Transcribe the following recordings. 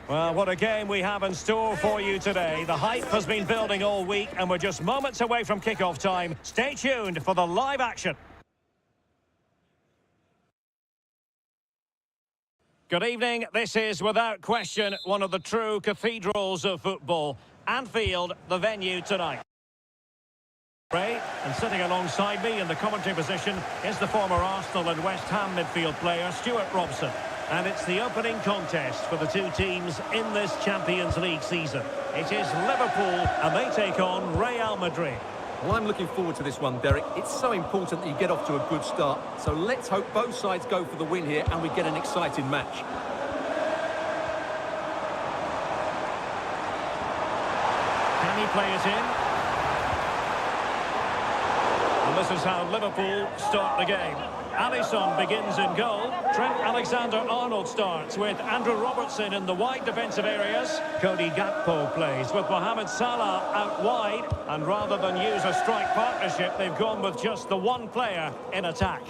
Well, what a game we have in store for you today. The hype has been building all week, and we're just moments away from kickoff time. Stay tuned for the live action. Good evening. This is, without question, one of the true cathedrals of football. Anfield, the venue tonight. And sitting alongside me in the commentary position is the former Arsenal and West Ham midfield player, Stuart Robson. And it's the opening contest for the two teams in this Champions League season. It is Liverpool, and they take on Real Madrid. Well, I'm looking forward to this one, Derek. It's so important that you get off to a good start. So let's hope both sides go for the win here and we get an exciting match. Can he play it in? And this is how Liverpool start the game. Alisson begins in goal. Trent Alexander-Arnold starts with Andrew Robertson in the wide defensive areas. Cody Gakpo plays with Mohamed Salah out wide. And rather than use a strike partnership, they've gone with just the one player in attack.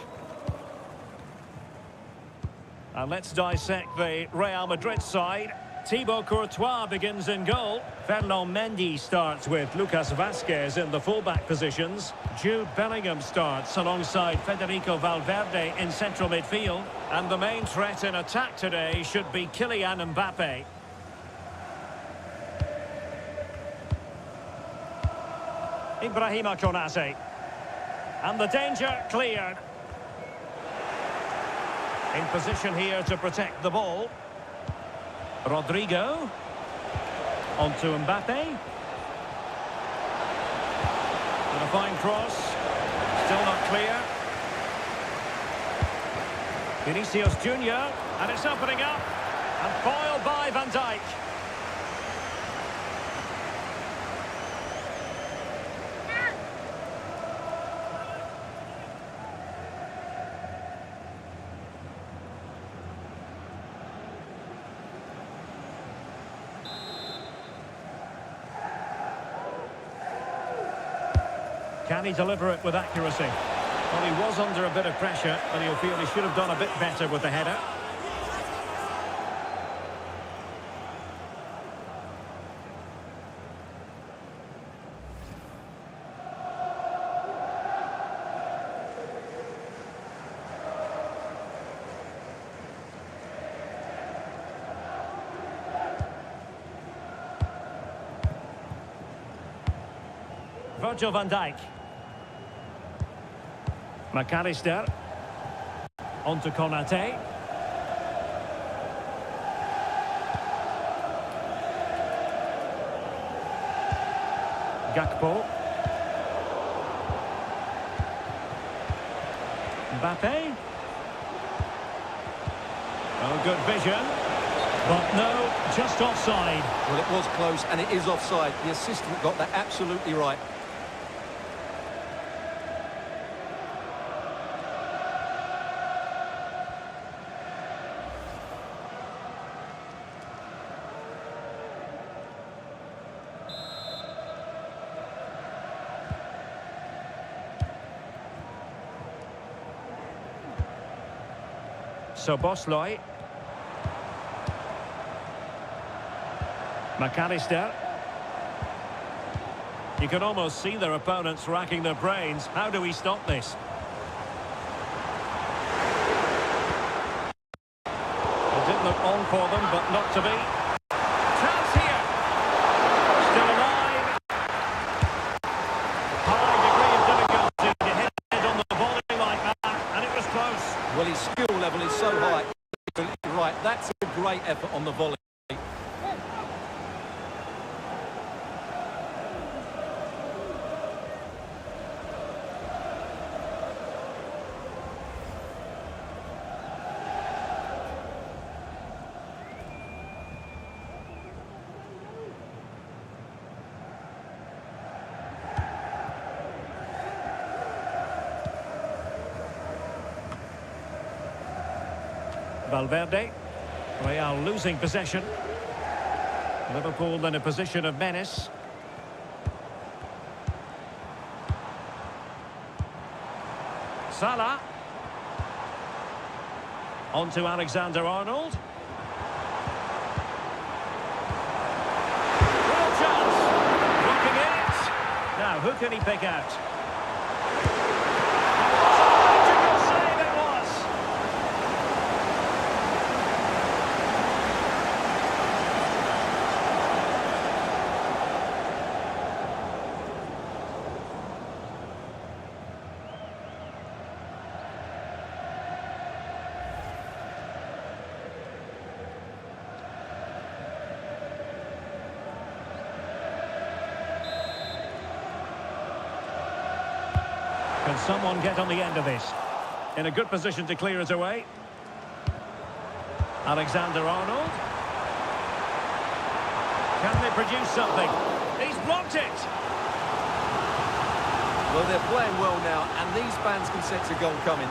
And let's dissect the Real Madrid side. Thibaut Courtois begins in goal. Ferland Mendy starts with Lucas Vazquez in the fullback positions. Jude Bellingham starts alongside Federico Valverde in central midfield. And the main threat in attack today should be Kylian Mbappe. Ibrahima Konate. And the danger cleared. In position here to protect the ball. Rodrigo. On to Mbappe. And a fine cross. Still not clear. Vinicius Junior. And it's opening up. And foiled by Van Dijk. Can he deliver it with accuracy? Well, he was under a bit of pressure, and he'll feel he should have done a bit better with the header. Virgil van Dijk. McAllister. On to Konate. Gakpo. Mbappe. Oh, good vision. But no, just offside. Well, it was close and it is offside. The assistant got that absolutely right. So Bosley. McAllister. You can almost see their opponents racking their brains. How do we stop this? It didn't look on for them, but not to be. Chance here. Still alive. High degree of difficulty to hit it on the volley like that, and it was close. Well, his skill level is so high. Right, that's a great effort on the volley. Valverde. Real losing possession. Liverpool in a position of menace. Salah. On to Alexander-Arnold. can he pick out? What a magical save it was! Can someone get on the end of this? In a good position to clear it away. Alexander-Arnold. Can they produce something? He's blocked it! Well, they're playing well now, and these fans can sense a goal coming.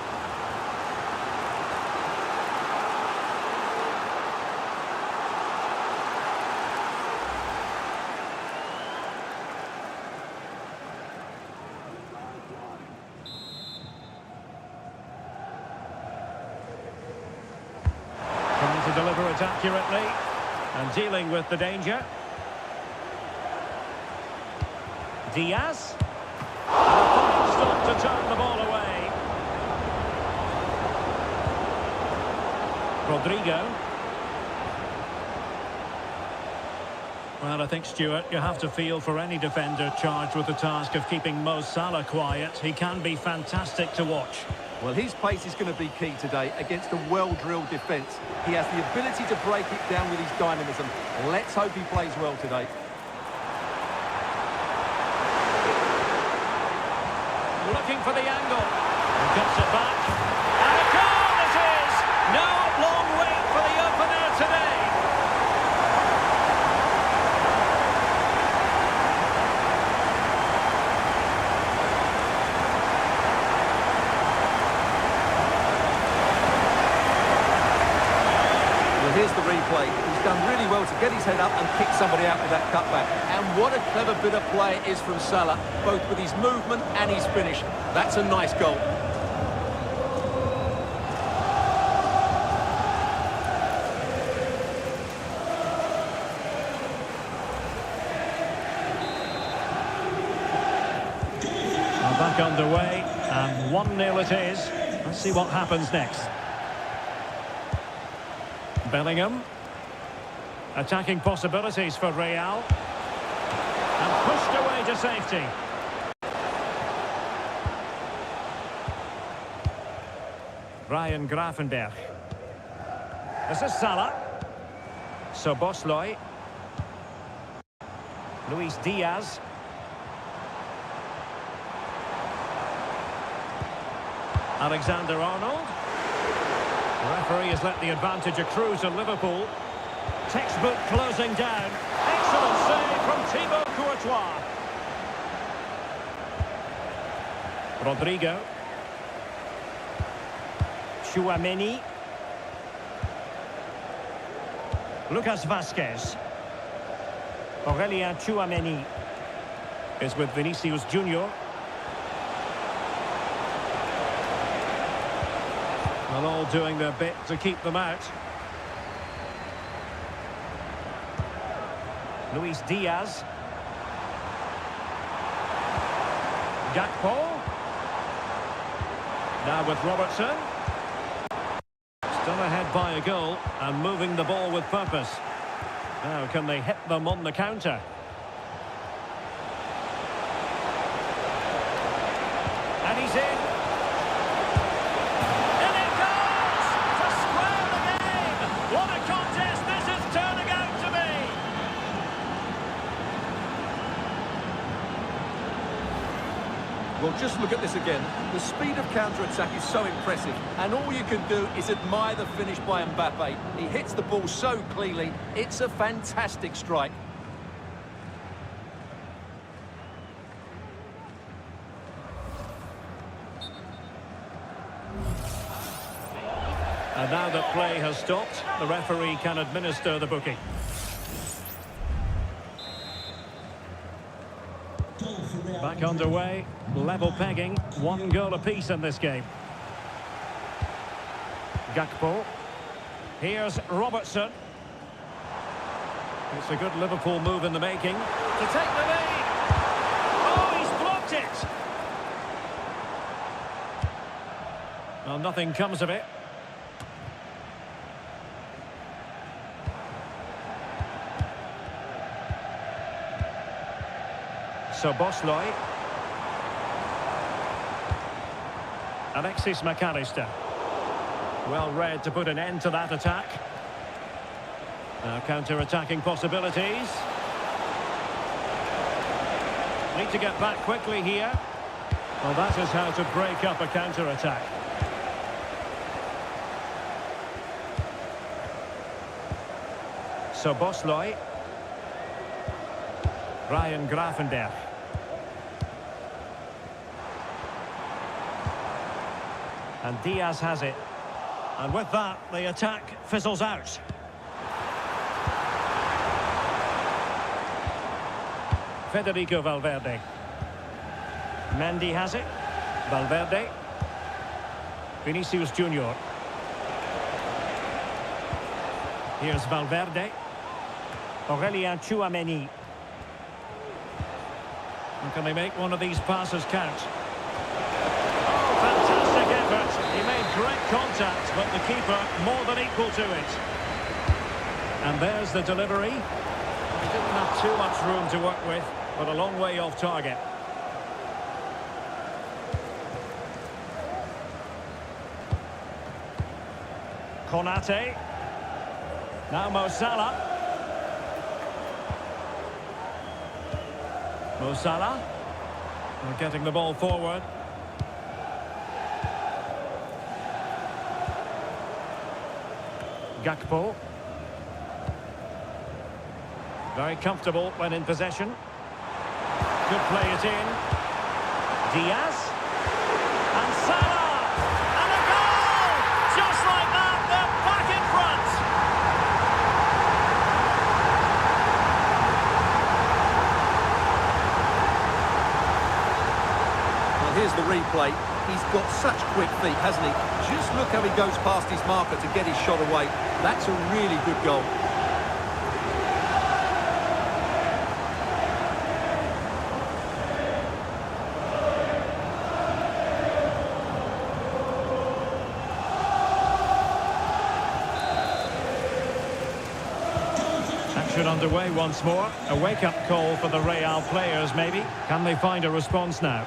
Trying to deliver it accurately and dealing with the danger. Diaz. And a fine stop to turn the ball away. Rodrigo. Well, I think, Stuart, you have to feel for any defender charged with the task of keeping Mo Salah quiet. He can be fantastic to watch. Well, his pace is going to be key today against a well-drilled defence. He has the ability to break it down with his dynamism. Let's hope he plays well today. Looking for the angle. He cuts it back. And a goal it is! No long wait for the opener today. Well, here's the replay. He's done really well to get his head up and kick somebody out with that cutback. And what a clever bit of play it is from Salah, both with his movement and his finish. That's a nice goal. Well, back underway, and 1-0 it is. Let's see what happens next. Bellingham. Attacking possibilities for Real. And pushed away to safety. Ryan Gravenberch. This is Salah. Szoboszlai. Luis Diaz. Alexander-Arnold. The referee has let the advantage accrue to Liverpool. Textbook closing down. Excellent save from Thibaut Courtois. Rodrigo. Tchouaméni. Lucas Vazquez. Aurélien Tchouaméni is with Vinicius Junior. Well, all doing their bit to keep them out. Luis Diaz. Gakpo. Now with Robertson. Still ahead by a goal and moving the ball with purpose. Now can they hit them on the counter? And he's in. And it goes! To square the game! What a contest this is turning out to be! Well, just look at this again. The speed of counter-attack is so impressive, and all you can do is admire the finish by Mbappe. He hits the ball so cleanly, it's a fantastic strike. And now that play has stopped, the referee can administer the booking. Back underway, level pegging, 1 goal apiece in this game. Gakpo. Here's Robertson. It's a good Liverpool move in the making. To take the lead. Oh, he's blocked Well, nothing comes of it. So Bosley. Alexis McAllister. Well read to put an end to that attack. Now counter-attacking possibilities. Need to get back quickly here. Well, that is how to break up a counter-attack. So Bosley. Ryan Gravenberch. And Diaz has it. And with that, the attack fizzles out. Federico Valverde. Mendy has it. Valverde. Vinicius Junior. Here's Valverde. Aurelien Tchouameni. And can they make one of these passes count? Oh, fantastic effort. He made great contact, but the keeper more than equal to it. And there's the delivery. He didn't have too much room to work with, but a long way off target. Konate. Now Mo Salah. Mo Salah. They're getting the ball forward. Gakpo. Very comfortable when in possession. Could play it in. Diaz. And Salah! And a goal! Just like that, they're back in front! Well, here's the replay. He's got such quick feet, hasn't he? Just look how he goes past his marker to get his shot away. That's a really good goal. Action underway once more. A wake-up call for the Real players, maybe. Can they find a response now?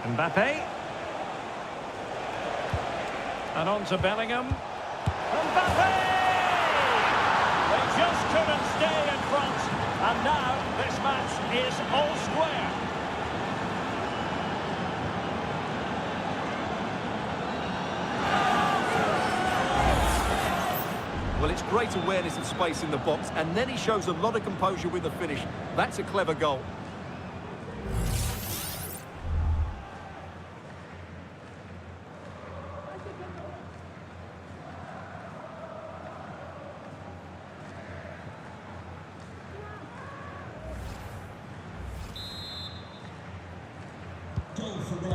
Mbappe. And on to Bellingham. Mbappe! They just couldn't stay in front. And now this match is all square. Well, it's great awareness of space in the box, and then he shows a lot of composure with the finish. That's a clever goal.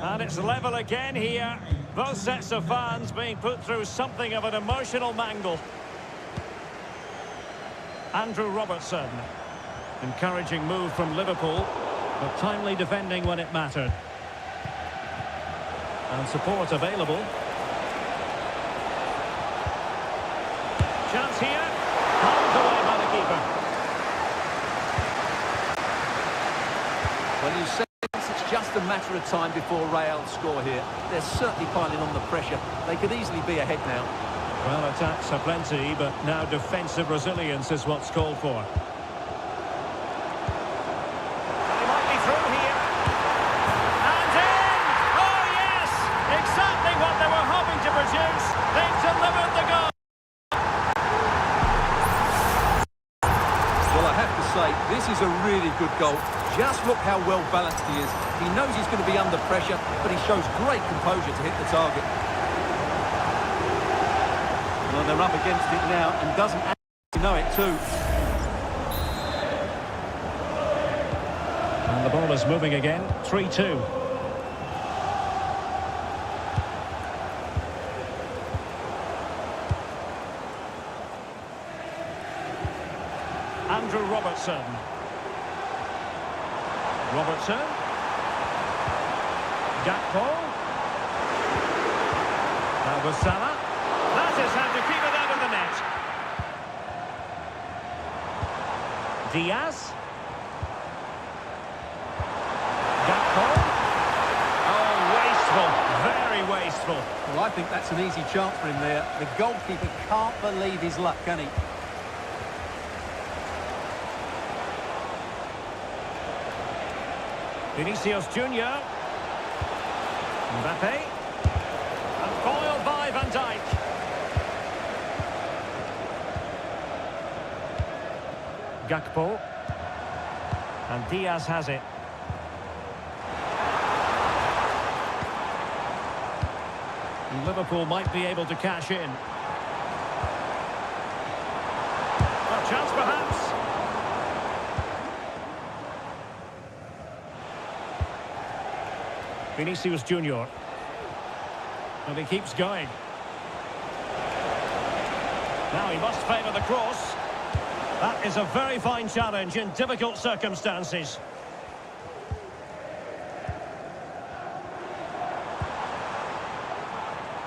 And it's level again here. Both sets of fans being put through something of an emotional mangle. Andrew Robertson. Encouraging move from Liverpool, but timely defending when it mattered. And support available. Chance here. Pulled away by the keeper. Well, you say it's just a matter of time before Real score here. They're certainly piling on the pressure. They could easily be ahead now. Well, attacks are plenty, but now defensive resilience is what's called for. They might be through here. And in! Oh, yes! Exactly what they were hoping to produce. They've delivered the goal. Well, I have to say, this is a really good goal. Just look how well balanced he is. He knows he's going to be under pressure, but he shows great composure to hit the target. Well, they're up against it now and doesn't actually know it too. And the ball is moving again. 3-2. Andrew Robertson. Robertson. Gakpo. Now with Salah. That is how to keep it out of the net. Diaz. Gakpo. Oh, wasteful. Very wasteful. Well, I think that's an easy chance for him there. The goalkeeper can't believe his luck, can he? Vinicius Junior. Mbappe. And foiled by Van Dijk. Gakpo. And Diaz has it. Liverpool might be able to cash in. A chance perhaps. Vinicius Junior. And he keeps going. Now he must favour the cross. That is a very fine challenge in difficult circumstances.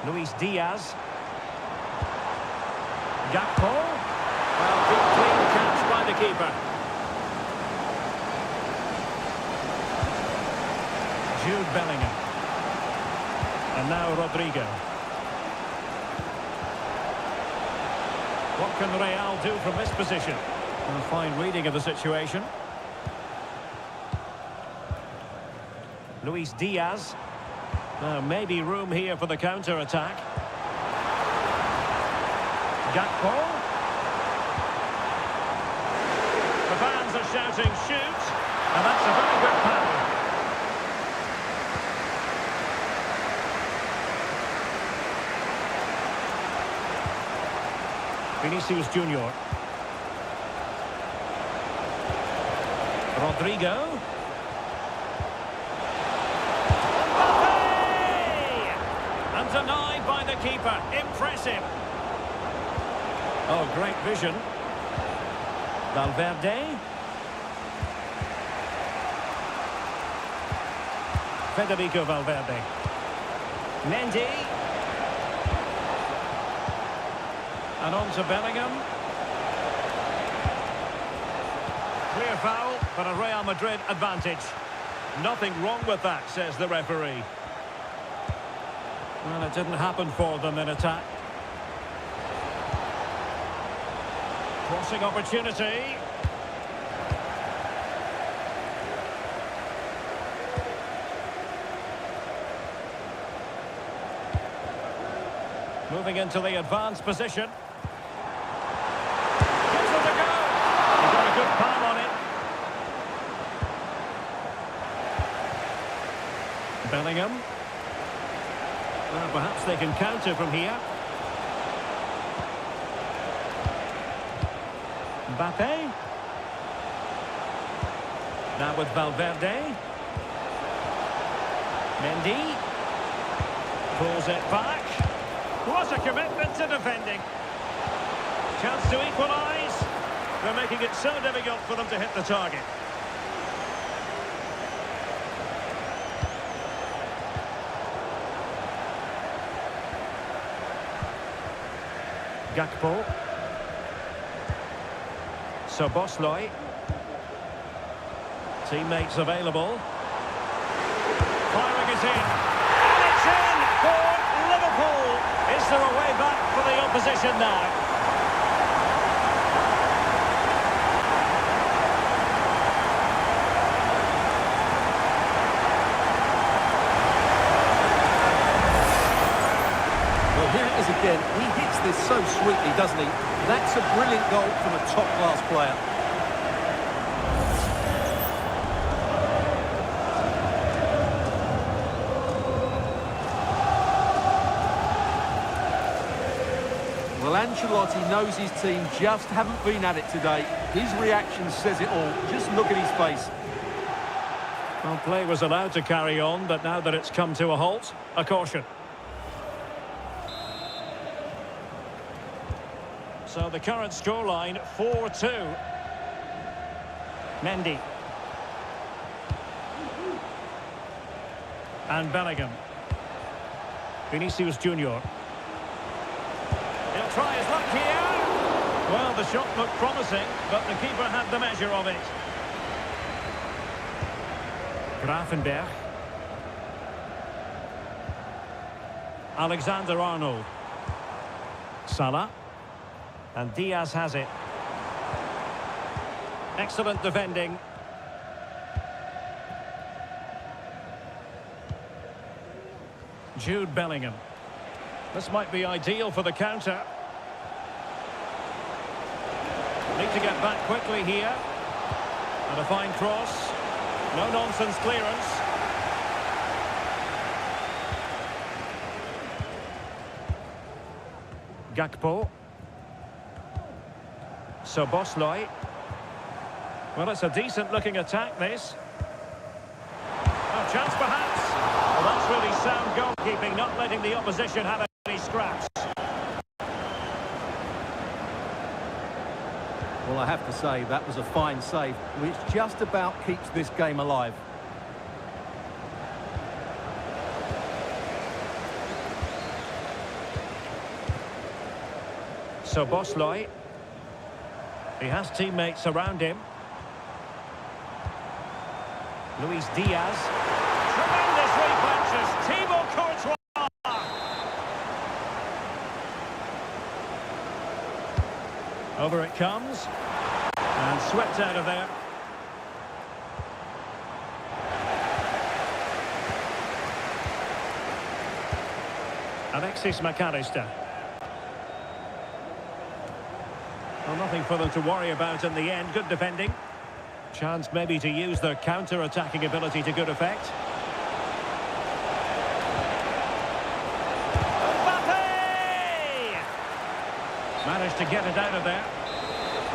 Luis Diaz. Gakpo. Well, good clean catch by the keeper. Jude Bellingham. And now Rodrigo. What can Real do from this position? A fine reading of the situation. Luis Diaz. Maybe room here for the counter-attack. Gakpo. The fans are shouting, shoot! And that's a very good foul. Vinicius Junior. Rodrigo. And denied by the keeper. Impressive. Oh, great vision. Valverde. Federico Valverde. Mendy. And on to Bellingham. Clear foul, but a Real Madrid advantage. Nothing wrong with that, says the referee. Well, it didn't happen for them in attack. Crossing opportunity. Moving into the advanced position. Gives it a go. He got a good palm on it. Bellingham. Well, perhaps they can counter from here. Mbappe. Now with Valverde. Mendy. Pulls it back. What a commitment to defending. Chance to equalise. They're making it so difficult for them to hit the target. Gakpo. Szoboszlai. Teammates available. Firing it in. And it's in for Liverpool. Is there a way back for the opposition now? Well, here it is again. He hits this so sweetly, doesn't he? That's a brilliant goal from a top-class player. Well, Ancelotti knows his team just haven't been at it today. His reaction says it all. Just look at his face. Well, play was allowed to carry on, but now that it's come to a halt, a caution. So the current scoreline, 4-2. Mendy. And Bellingham. Vinicius Junior. He'll try his luck here. Well, the shot looked promising, but the keeper had the measure of it. Grafenberg. Alexander-Arnold. Salah. And Diaz has it. Excellent defending. Jude Bellingham. This might be ideal for the counter. Need to get back quickly here. And a fine cross. No-nonsense clearance. Gakpo. Szoboszlai. Well, it's a decent-looking attack, this. A chance, perhaps. Well, that's really sound goalkeeping, not letting the opposition have any scraps. Well, I have to say, that was a fine save, which just about keeps this game alive. Szoboszlai. He has teammates around him. Luis Diaz. Tremendous reflexes. Thibaut Courtois. Over it comes. And swept out of there. Alexis McAllister. Well, nothing for them to worry about in the end. Good defending. Chance maybe to use their counter-attacking ability to good effect. Mbappe! Managed to get it out of there.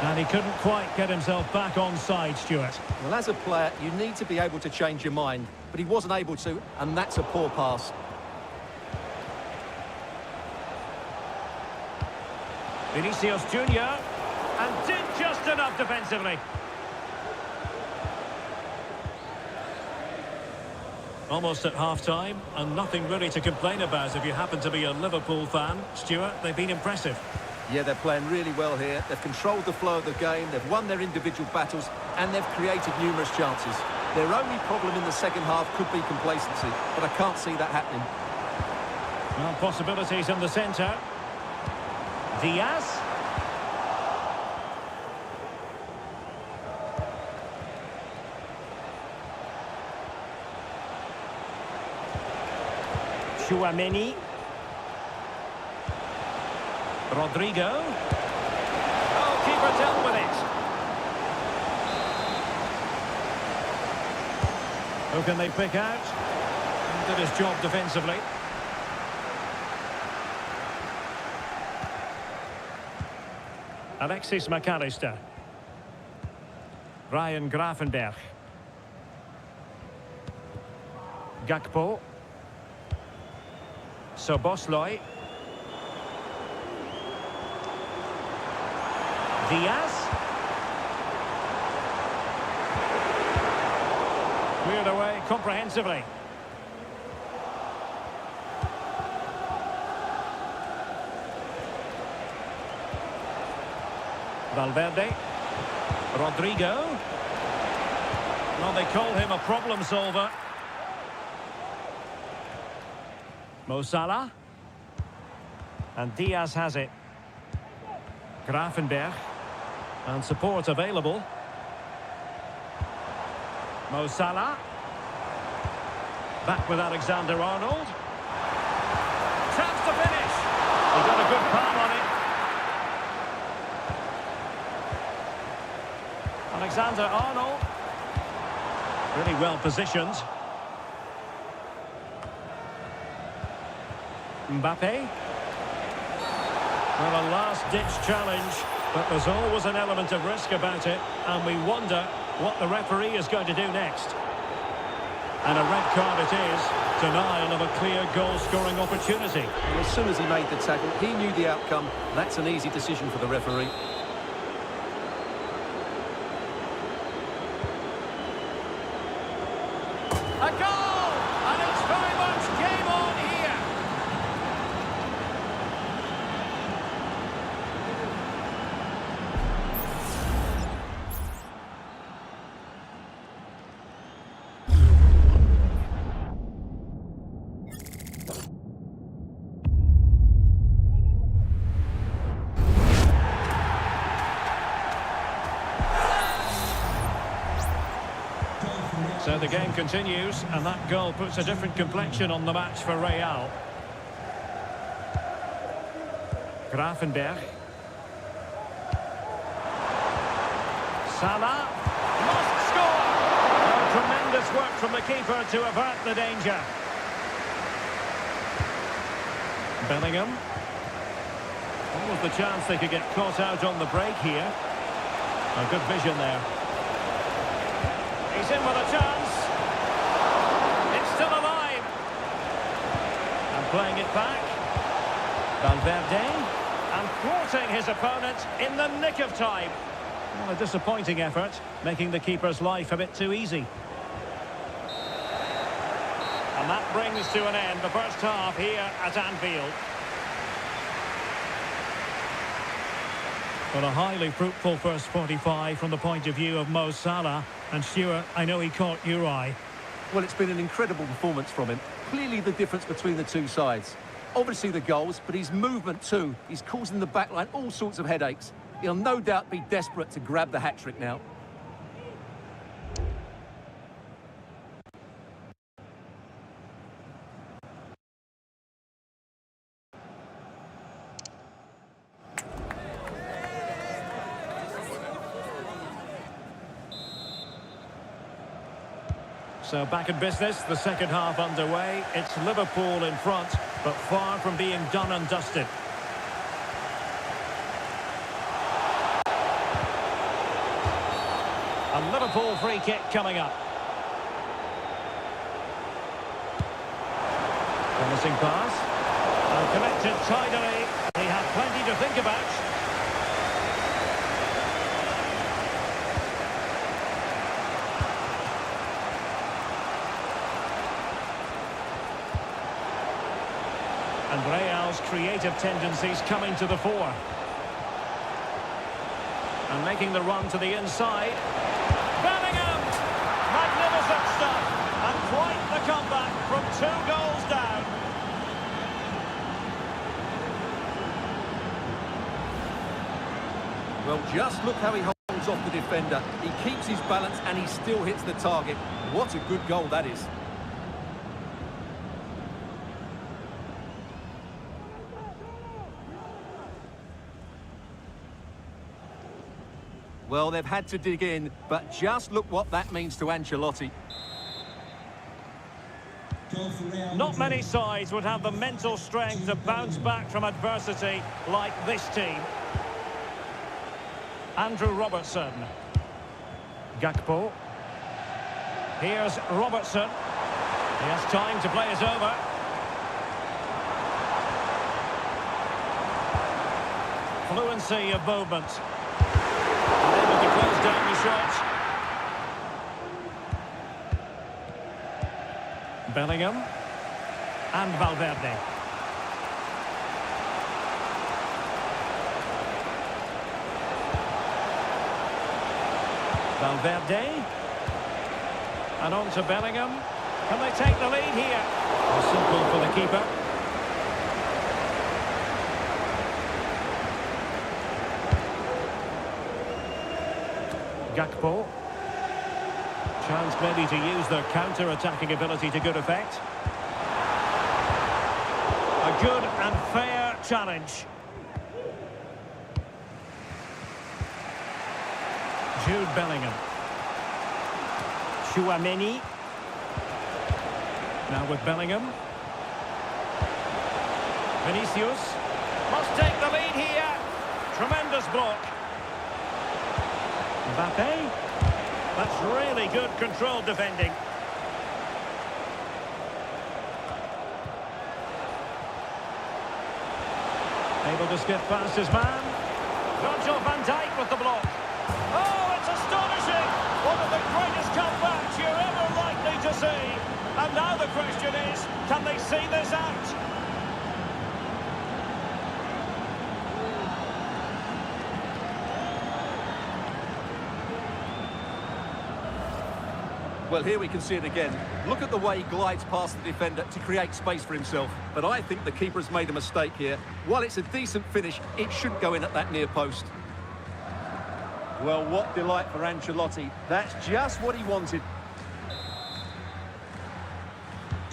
And he couldn't quite get himself back on side, Stuart. Well, as a player, you need to be able to change your mind, but he wasn't able to, and that's a poor pass. Vinicius Junior, and did just enough defensively. Almost at half-time, and nothing really to complain about if you happen to be a Liverpool fan. Stuart, they've been impressive. Yeah, they're playing really well here. They've controlled the flow of the game, they've won their individual battles, and they've created numerous chances. Their only problem in the second half could be complacency, but I can't see that happening. Well, possibilities in the centre. Diaz. Tchouaméni. Rodrigo. Oh, keeper dealt with it. Who can they pick out? Did his job defensively. Alexis McAllister. Ryan Grafenberg. Gakpo. Szoboszlai. Diaz. Cleared away comprehensively. Valverde. Rodrigo. Well, they call him a problem solver. Mo Salah. And Diaz has it. Grafenberg. And support available. Mo Salah. Back with Alexander-Arnold. Chance to finish. He got a good palm on it. Alexander-Arnold. Really well positioned. Mbappe. Well, a last-ditch challenge, but there's always an element of risk about it, and we wonder what the referee is going to do next. And a red card it is, denial of a clear goal-scoring opportunity. And as soon as he made the tackle, he knew the outcome. That's an easy decision for the referee. A goal! And it's very much game on here. So the game continues, and that goal puts a different complexion on the match for Real. Grafenberg. Salah must score! Oh, tremendous work from the keeper to avert the danger. Bellingham. Almost the chance they could get caught out on the break here. A good vision there. He's in with a chance. It's still alive. And playing it back. Valverde. And thwarting his opponent in the nick of time. Well, a disappointing effort, making the keeper's life a bit too easy. And that brings to an end the first half here at Anfield. But a highly fruitful first 45 from the point of view of Mo Salah. And Stuart, I know he caught your eye. Well, it's been an incredible performance from him. Clearly the difference between the two sides. Obviously the goals, but his movement too. He's causing the backline all sorts of headaches. He'll no doubt be desperate to grab the hat-trick now. So back in business, the second half underway. It's Liverpool in front, but far from being done and dusted. A Liverpool free kick coming up. Promising pass. And connected tidily. He had plenty to think about. And Real's creative tendencies coming to the fore. And making the run to the inside. Bellingham! Magnificent stuff! And quite the comeback from 2 goals down. Well, just look how he holds off the defender. He keeps his balance and he still hits the target. What a good goal that is. Well, they've had to dig in, but just look what that means to Ancelotti. Not many sides would have the mental strength to bounce back from adversity like this team. Andrew Robertson. Gakpo. Here's Robertson. He has time to play it over. Fluency of movement. Able to close down the shot. Bellingham and Valverde. Valverde and on to Bellingham. Can they take the lead here? Simple for the keeper. Gakpo. Chance maybe to use their counter-attacking ability to good effect. A good and fair challenge. Jude Bellingham. Tchouaméni. Now with Bellingham. Vinicius. Must take the lead here. Tremendous block. Mbappe. That's really good controlled defending. Able to skip past his man. Virgil van Dijk with the block. Oh, it's astonishing! One of the greatest comebacks you're ever likely to see. And now the question is, can they see this out? Well, here we can see it again. Look at the way he glides past the defender to create space for himself. But I think the keeper has made a mistake here. While it's a decent finish, it shouldn't go in at that near post. Well, what delight for Ancelotti. That's just what he wanted.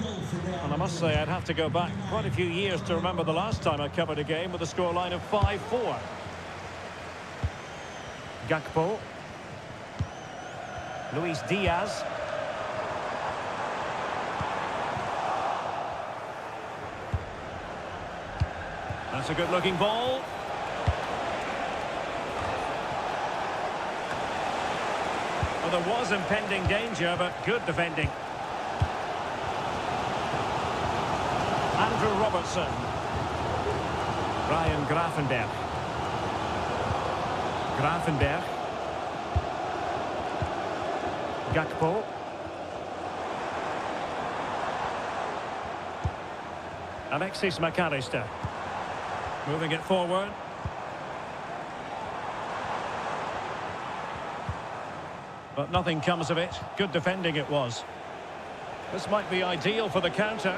And I must say, I'd have to go back quite a few years to remember the last time I covered a game with a scoreline of 5-4. Gakpo. Luis Diaz. That's a good-looking ball. Well, there was impending danger, but good defending. Andrew Robertson. Ryan Gravenberch. Gravenberch. Gakpo. Alexis McAllister. Moving it forward. But nothing comes of it. Good defending it was. This might be ideal for the counter.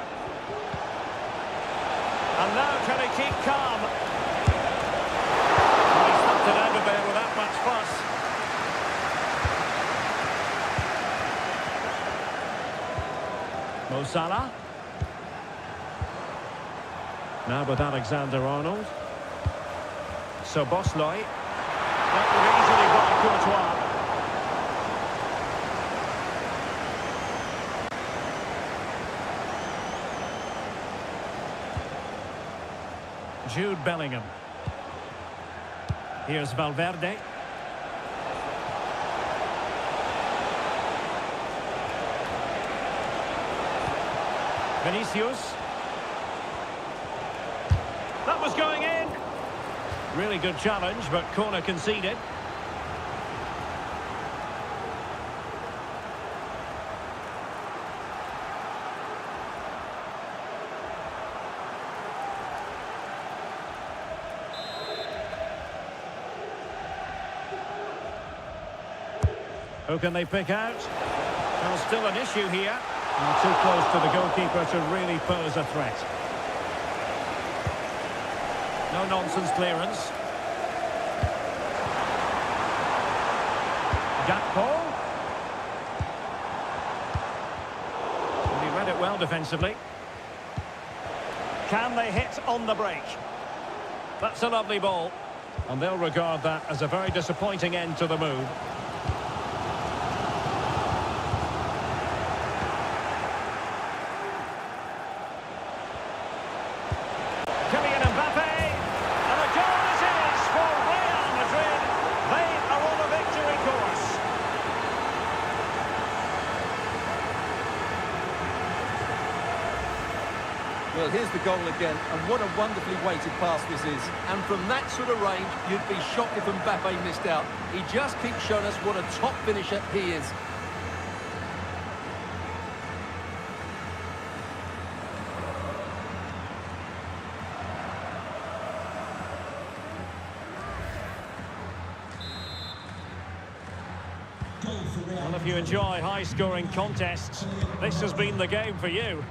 And now can he keep calm? Well, he's knocked it out of there without much fuss. Mo Salah. Now with Alexander-Arnold. So Bosley. That would easily block Courtois. Jude Bellingham. Here's Valverde. Vinicius. That was going in. Really good challenge, but corner conceded. Who can they pick out? Well, still an issue here. And too close to the goalkeeper to really pose a threat. No-nonsense clearance. Gakpo. And he read it well defensively. Can they hit on the break? That's a lovely ball. And they'll regard that as a very disappointing end to the move. Well, here's the goal again, and what a wonderfully weighted pass this is. And from that sort of range, you'd be shocked if Mbappe missed out. He just keeps showing us what a top finisher he is. Well, if you enjoy high-scoring contests, this has been the game for you.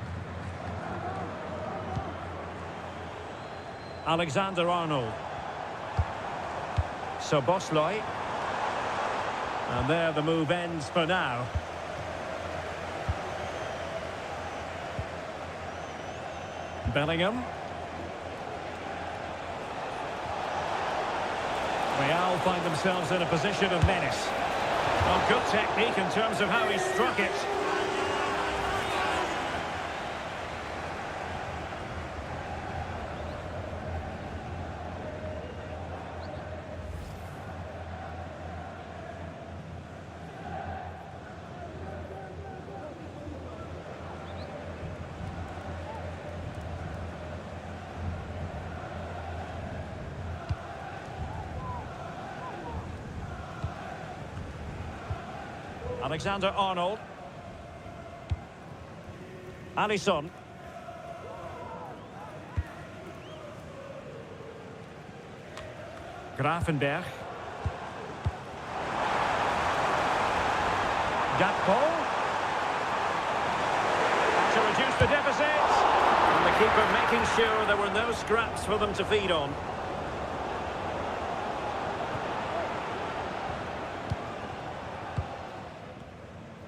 Alexander-Arnold. So Bosley. And there the move ends for now. Bellingham. Real find themselves in a position of menace. Well, good technique in terms of how he struck it. Alexander-Arnold. Alisson. Gravenberch. Gakpo. To reduce the deficit. And the keeper making sure there were no scraps for them to feed on.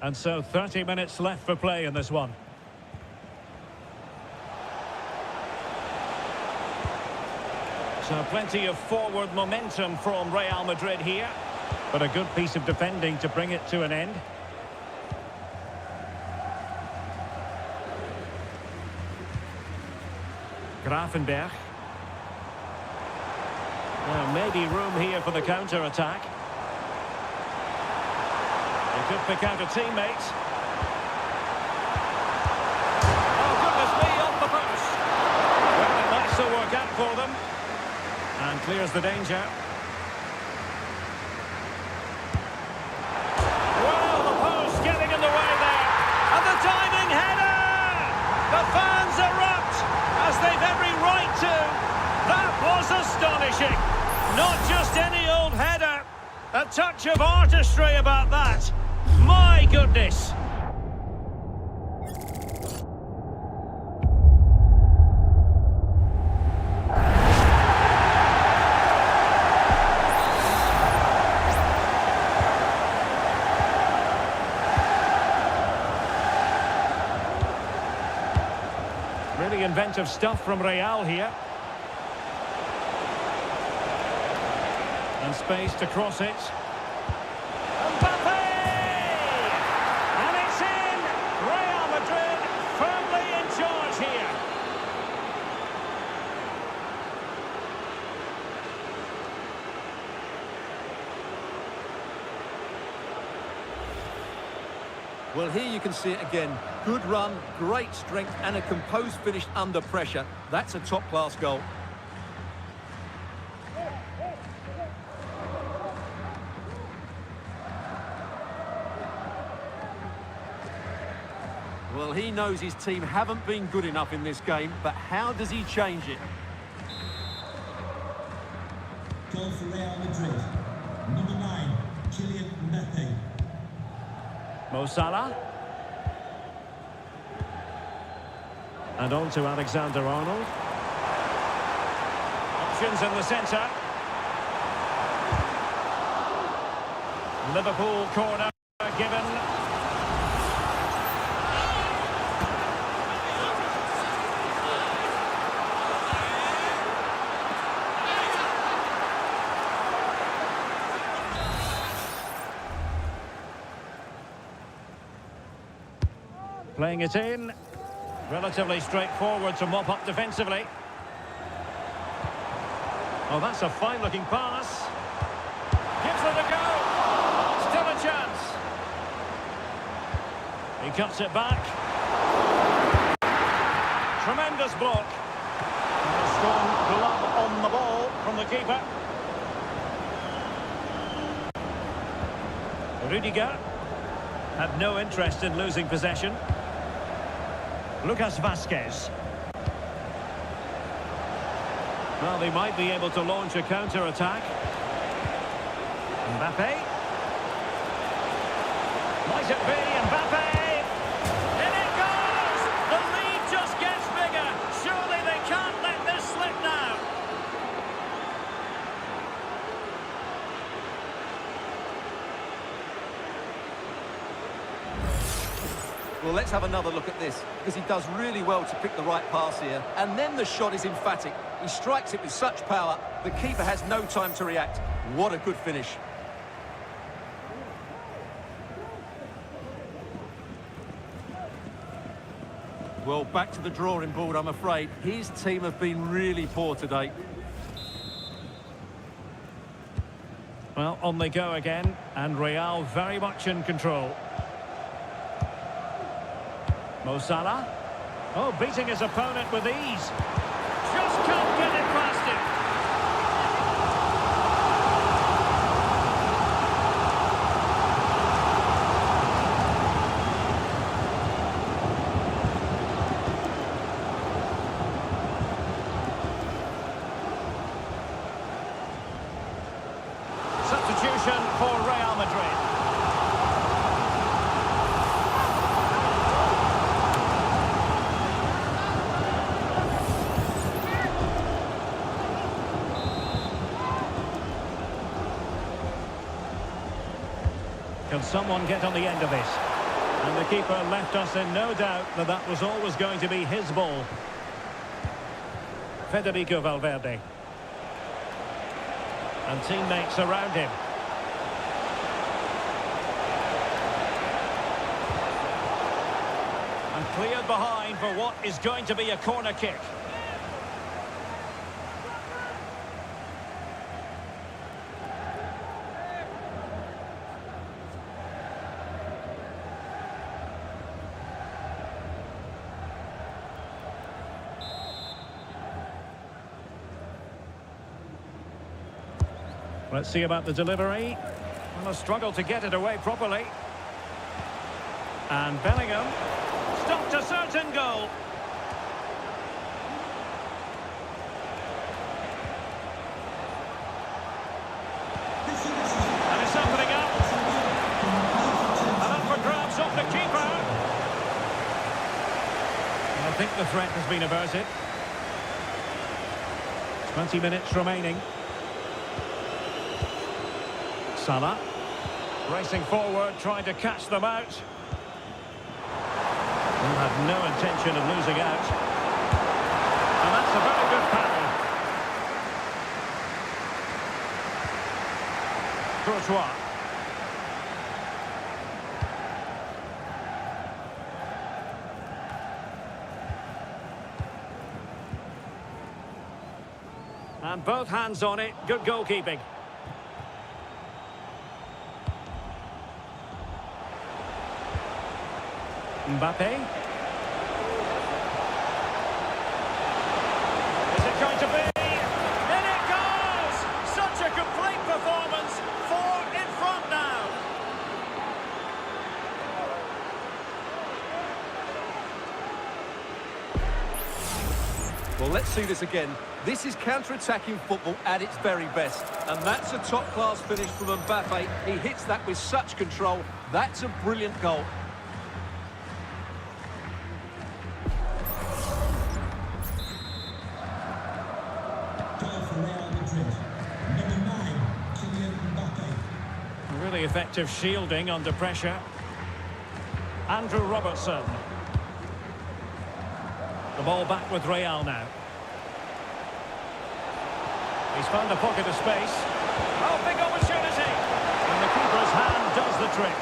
And so 30 minutes left for play in this one. So plenty of forward momentum from Real Madrid here, but a good piece of defending to bring it to an end. Grafenberg. Well, maybe room here for the counter-attack. They could pick out a teammate. Oh, goodness me, off the post. Well, it might still work out for them. And clears the danger. Well, the post getting in the way there. And the diving header! The fans erupt, as they've every right to. That was astonishing. Not just any old header. A touch of artistry about that. My goodness. Really inventive stuff from Real here. And space to cross it. Mbappe! And it's in! Real Madrid firmly in charge here. Well, here you can see it again. Good run, great strength, and a composed finish under pressure. That's a top-class goal. Well, he knows his team haven't been good enough in this game, but how does he change it? Goal for Real Madrid. Number 9, Kylian Mbappe. Mo Salah. And on to Alexander-Arnold. Options in the centre. Liverpool corner given. Playing it in. Relatively straightforward to mop up defensively. Oh, that's a fine-looking pass. Gives it a go. Still a chance. He cuts it back. Tremendous block. And a strong glove on the ball from the keeper. Rudiger had no interest in losing possession. Lucas Vazquez. Well, they might be able to launch a counter-attack. Mbappe. Might it be Mbappe? In it goes! The lead just gets bigger. Surely they can't let this slip now. Well, let's have another look at this, because he does really well to pick the right pass here. And then the shot is emphatic. He strikes it with such power, the keeper has no time to react. What a good finish. Well, back to the drawing board, I'm afraid. His team have been really poor today. Well, on they go again, and Real very much in control. Mo Salah. Oh, beating his opponent with ease. Just can't get it past him. Substitution for Real Madrid. Can someone get on the end of this? And the keeper left us in no doubt that that was always going to be his ball. Federico Valverde. And teammates around him. And cleared behind for what is going to be a corner kick. Let's see about the delivery. Well, a struggle to get it away properly. And Bellingham stopped a certain goal. And it's opening up. And up for grabs off the keeper. And I think the threat has been averted. 20 minutes remaining. Salah, racing forward, trying to catch them out. He'll have no intention of losing out. And that's a very good pattern. Courtois. And both hands on it, good goalkeeping. Mbappe. Is it going to be? In it goes! Such a complete performance. 4 in front now. Well, let's see this again. This is counter-attacking football at its very best. And that's a top-class finish from Mbappe. He hits that with such control. That's a brilliant goal. Really effective shielding under pressure. Andrew Robertson. The ball back with Real now. He's found a pocket of space. Oh, big opportunity! And the keeper's hand does the trick.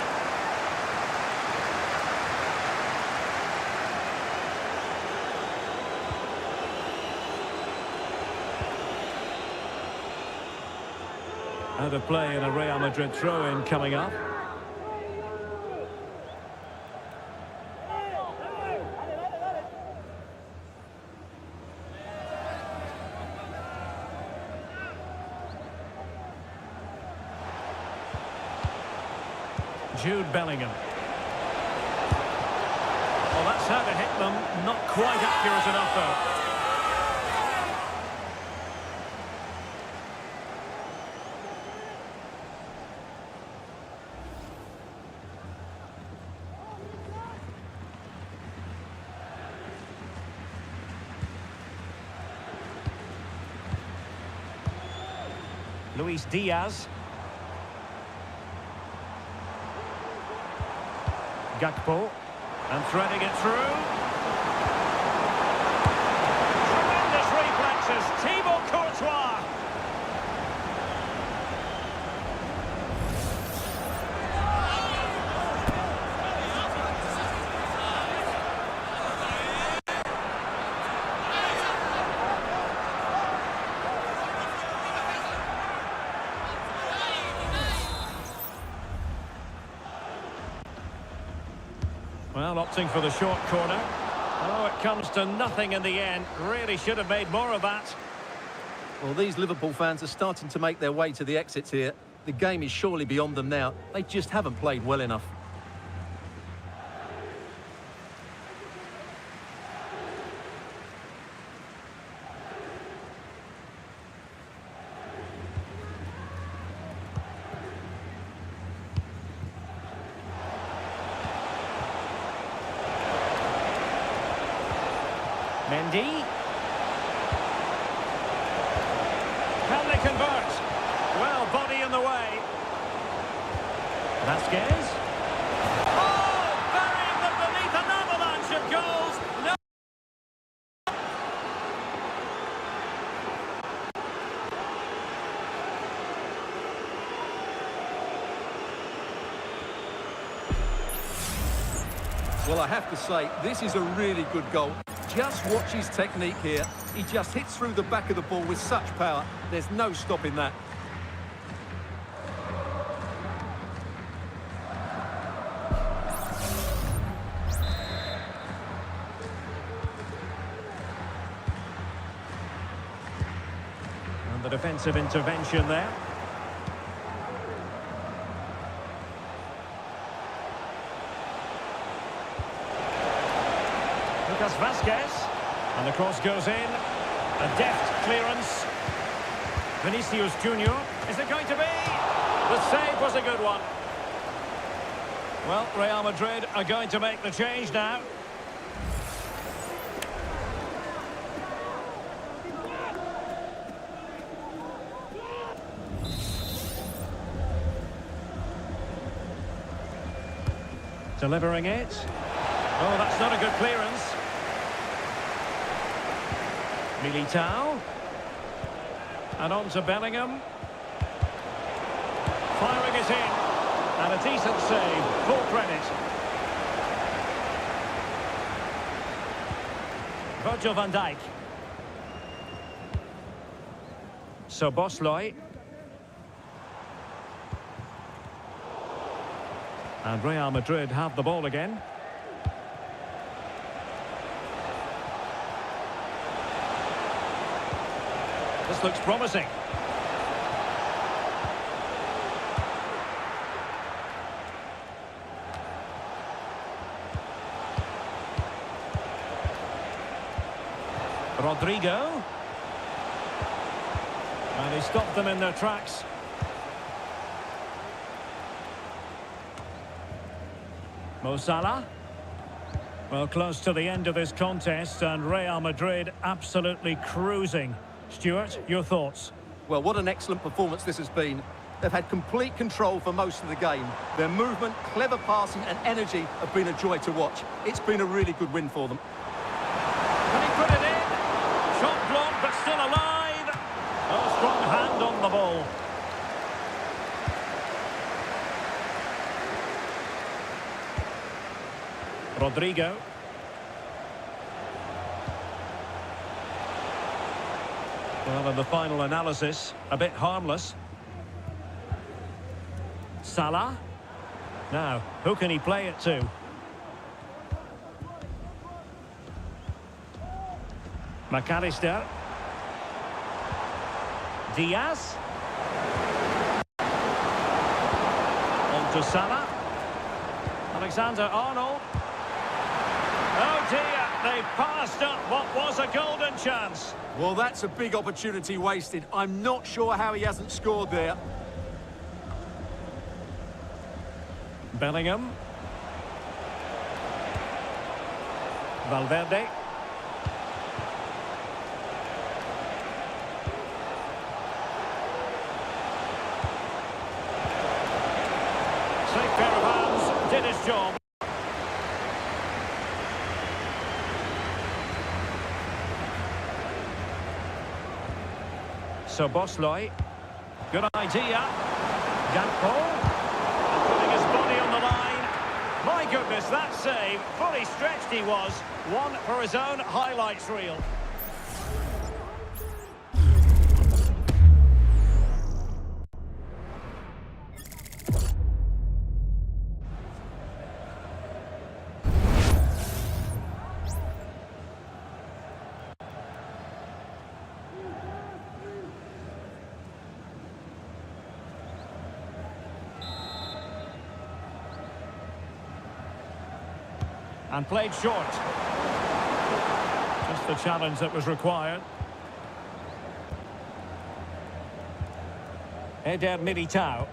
Out of play in a Real Madrid throw-in coming up. Jude Bellingham. Well, that's how to hit them. Not quite accurate enough, though. Luis Diaz. Gakpo. And threading it through. Tremendous reflexes. Thibaut Courtois. Well, opting for the short corner. Oh, it comes to nothing in the end. Really should have made more of that. Well, these Liverpool fans are starting to make their way to the exits here. The game is surely beyond them now. They just haven't played well enough. Mendy. Can they convert? Well, body in the way. Vasquez. Oh, burying them beneath an avalanche of goals. No. Well, I have to say, this is a really good goal. Just watch his technique here. He just hits through the back of the ball with such power. There's no stopping that. And the defensive intervention there. Lucas Vazquez, and the cross goes in. A deft clearance. Vinicius Junior. Is it going to be? The save was a good one. Well, Real Madrid are going to make the change now. Delivering it. Oh, that's not a good clearance. Militao. And on to Bellingham. Firing it in. And a decent save. Full credit. Virgil van Dijk. So Bosley. And Real Madrid have the ball again. This looks promising. Rodrigo. And he stopped them in their tracks. Mo Salah. Well, close to the end of this contest, and Real Madrid absolutely cruising. Stuart, your thoughts? Well, what an excellent performance this has been. They've had complete control for most of the game. Their movement, clever passing and energy have been a joy to watch. It's been a really good win for them. Can he put it in? Shot blocked, but still alive. Oh, strong hand on the ball. Rodrigo. Well, in the final analysis, a bit harmless. Salah. Now, who can he play it to? McAllister. Diaz. On to Salah. Alexander-Arnold. Oh dear, they passed up what was a golden chance. Well, that's a big opportunity wasted. I'm not sure how he hasn't scored there. Bellingham. Valverde. Safe pair of hands, did his job. So Bosley, good idea. Gakpo, putting his body on the line. My goodness, that save, fully stretched he was. One for his own highlights reel. And played short. Just the challenge that was required. Eder Militao.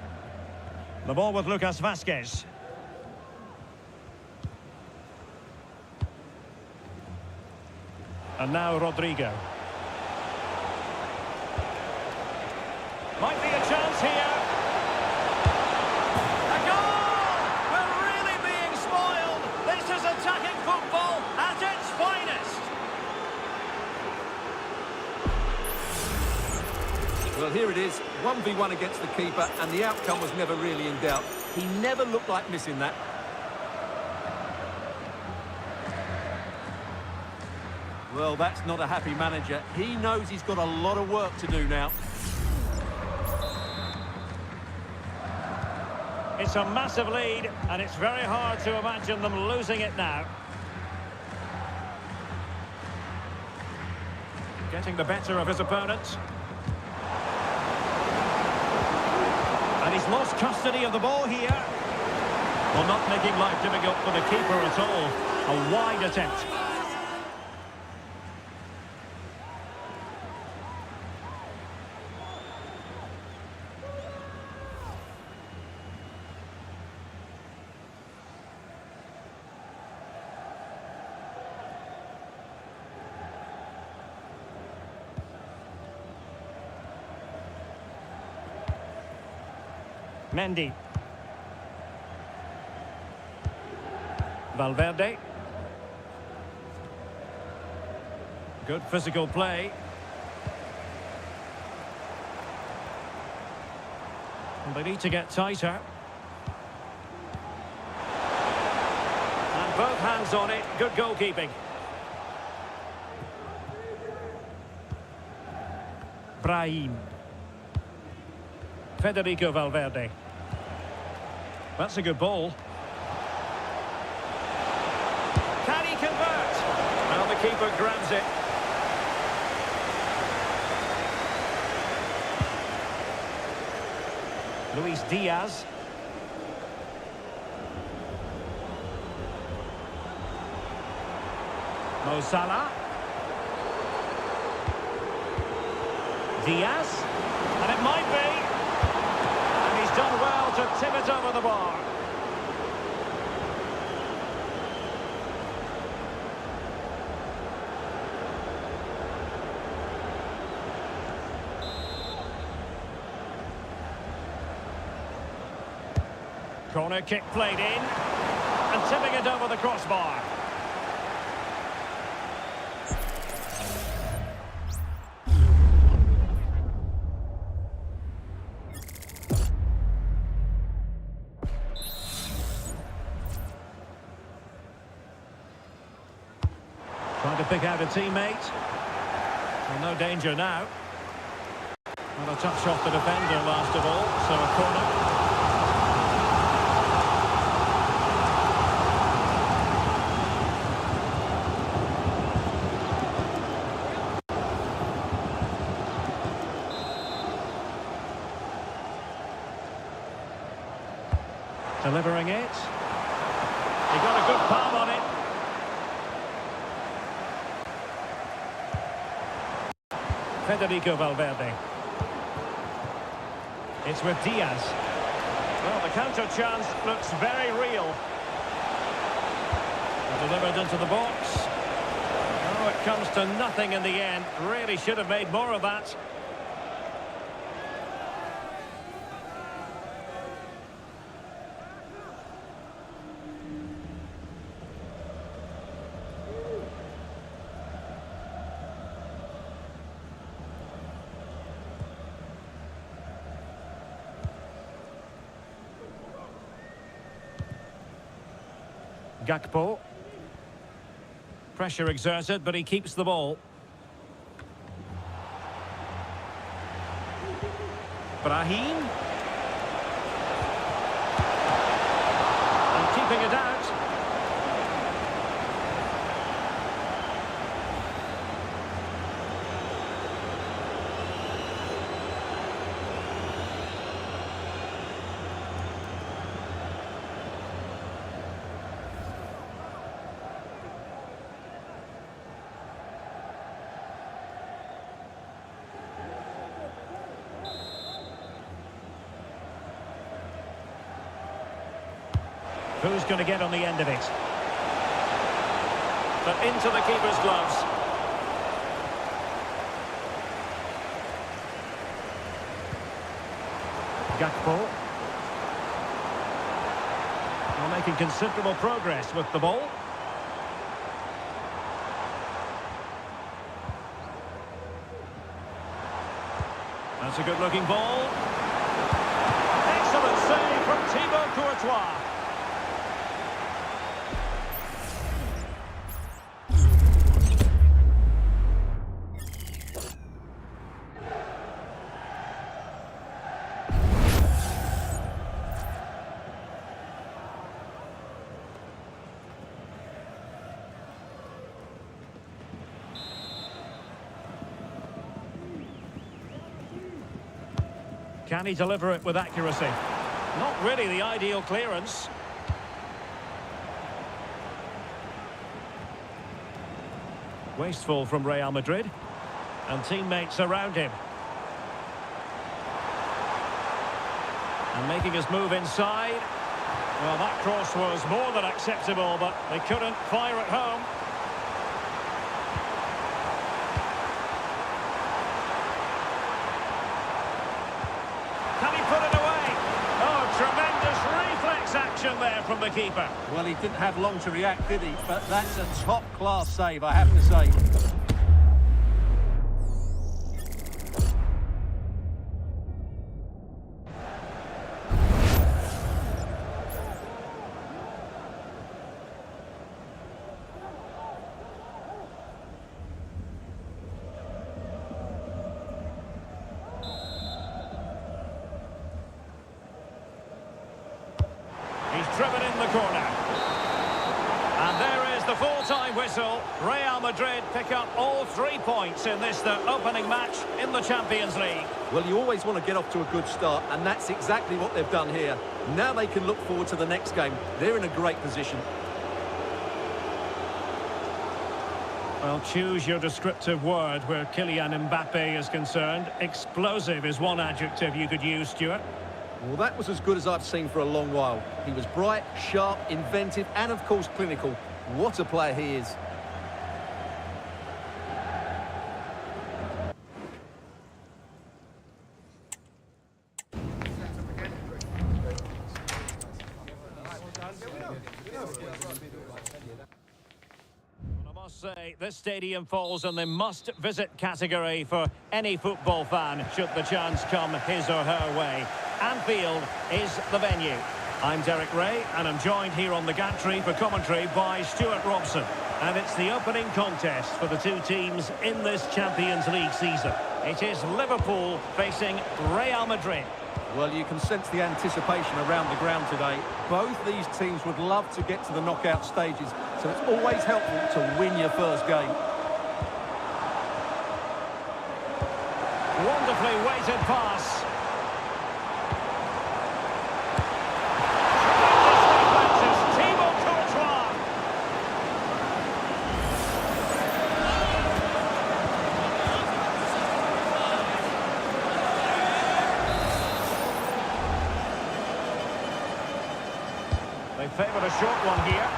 The ball with Lucas Vazquez. And now Rodrigo. Might be a chance here. Attacking football at its finest. Well, here it is, 1v1 against the keeper, and the outcome was never really in doubt. He never looked like missing that. Well, that's not a happy manager. He knows he's got a lot of work to do now. It's a massive lead, and it's very hard to imagine them losing it now. Getting the better of his opponent. And he's lost custody of the ball here. Well, not making life difficult for the keeper at all. A wide attempt. Mendy. Valverde. Good physical play. And they need to get tighter. And both hands on it. Good goalkeeping. Brahim. Federico Valverde. That's a good ball. Can he convert? Well, the keeper grabs it. Luis Diaz. Mo Salah. Diaz. And it might be. And he's done well to tip it over the bar. Corner kick played in, and tipping it over the crossbar. Trying to pick out a teammate. Well, no danger now. Well, a touch off the defender last of all, so a corner. Delivering it. He got a good palm on it. Federico Valverde. It's with Diaz. Well, the counter chance looks very real. Delivered into the box. Oh, it comes to nothing in the end. Really should have made more of that. Gakpo. Pressure exerted, but he keeps the ball. Brahim. And keeping it out. Who's going to get on the end of it? But into the keeper's gloves. Gakpo. Well, making considerable progress with the ball. That's a good-looking ball. Excellent save from Thibaut Courtois. Can he deliver it with accuracy? Not really the ideal clearance. Wasteful from Real Madrid. And teammates around him. And making his move inside. Well, that cross was more than acceptable, but they couldn't fire it home. Can he put it away? Oh, tremendous reflex action there from the keeper. Well, he didn't have long to react, did he? But that's a top-class save, I have to say. He's driven in the corner. And there is the full-time whistle. Real Madrid pick up all 3 points in this, their opening match in the Champions League. Well, you always want to get off to a good start, and that's exactly what they've done here. Now they can look forward to the next game. They're in a great position. Well, choose your descriptive word where Kylian Mbappe is concerned. Explosive is one adjective you could use, Stuart. Well, that was as good as I've seen for a long while. He was bright, sharp, inventive, and of course clinical. What a player he is. I must say, this stadium falls in the must-visit category for any football fan, should the chance come his or her way. Anfield is the venue. I'm Derek Ray, and I'm joined here on the gantry for commentary by Stuart Robson. And it's the opening contest for the two teams in this Champions League season. It is Liverpool facing Real Madrid. Well, you can sense the anticipation around the ground today. Both these teams would love to get to the knockout stages, so it's always helpful to win your first game. Wonderfully weighted pass. They favoured a short one here.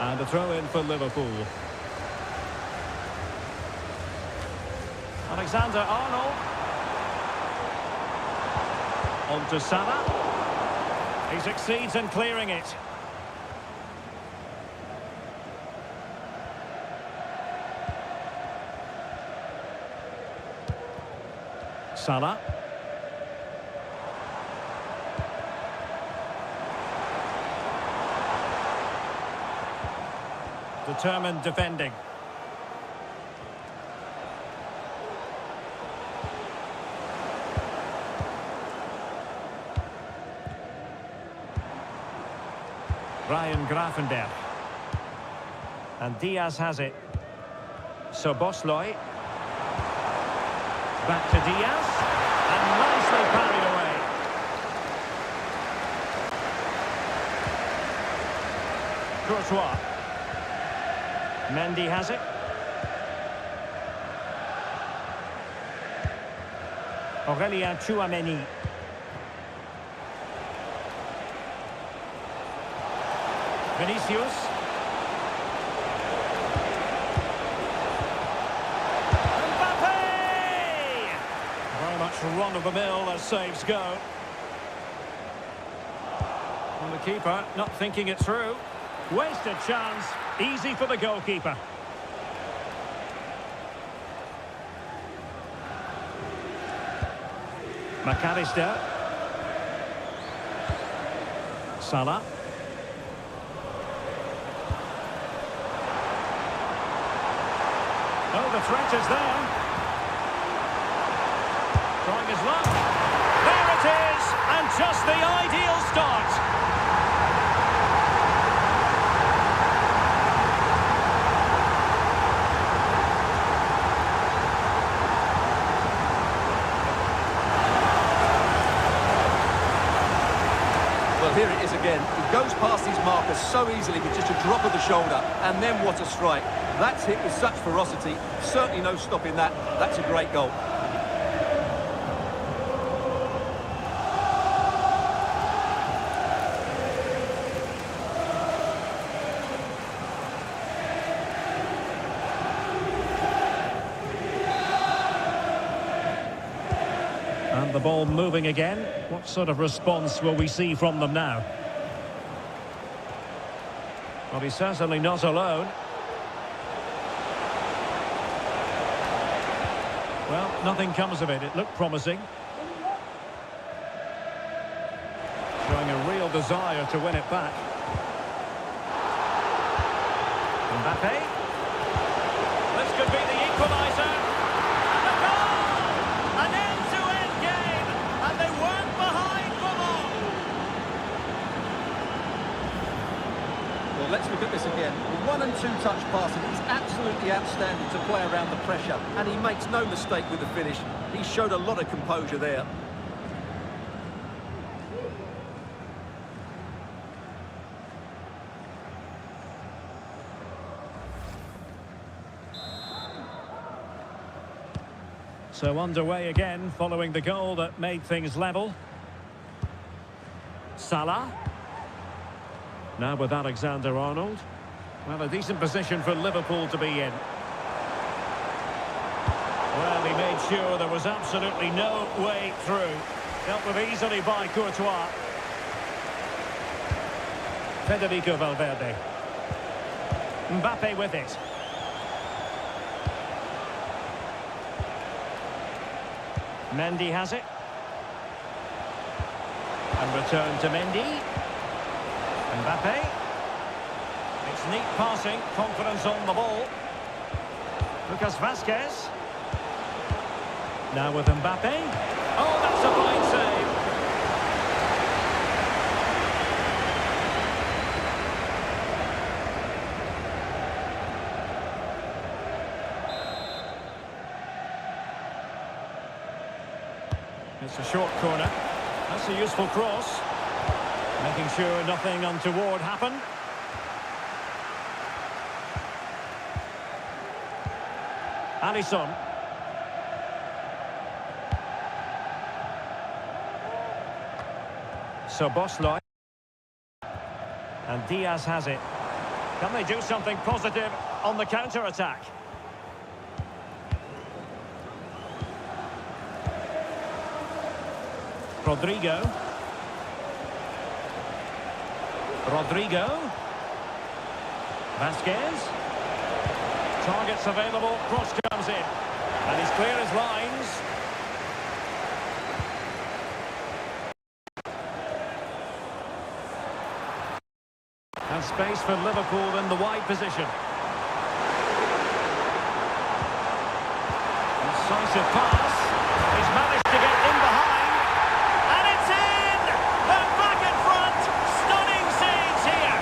And a throw in for Liverpool. Alexander-Arnold. On to Salah. He succeeds in clearing it. Salah. Determined defending. Ryan Gravenberch. And Diaz has it. Szoboszlai. Back to Diaz. And nicely parried away. Courtois. Mendy has it. Aurélien Tchouaméni. Vinicius. Mbappe! Very much run-of-the-mill as saves go. And the keeper not thinking it through. Wasted chance. Easy for the goalkeeper. McAllister. Salah. Oh, the threat is there. Trying his luck. There it is! And just the ideal start. marker so easily with just a drop of the shoulder. And then what a strike. That's hit with such ferocity. Certainly no stopping that. That's a great goal. And the ball moving again. What sort of response will we see from them now? Well, he's certainly not alone. Well, nothing comes of it. It looked promising. Showing a real desire to win it back. Mbappe. This could be the equaliser. And the goal! An end-to-end game. And they weren't behind for long. Well, let's look at this again. With 1 and 2 touch passing, it's absolutely outstanding to play around the pressure, and he makes no mistake with the finish. He showed a lot of composure there. So underway again, following the goal that made things level. Salah. Now with Alexander-Arnold. Well, a decent position for Liverpool to be in. Well, he made sure there was absolutely no way through. Dealt with easily by Courtois. Federico Valverde. Mbappe with it. Mendy has it. And return to Mendy. Mbappe. It's neat passing, confidence on the ball. Lucas Vazquez. Now with Mbappe. Oh, that's a fine save. It's a short corner. That's a useful cross. Making sure nothing untoward happened. Alisson. Szoboszlai. And Diaz has it. Can they do something positive on the counter-attack? Rodrigo. Vazquez. Targets available, cross comes in. And he's clear as lines. And space for Liverpool in the wide position. Decisive pass. He's managed to get in behind. And it's in! They're back in front. Stunning scenes here.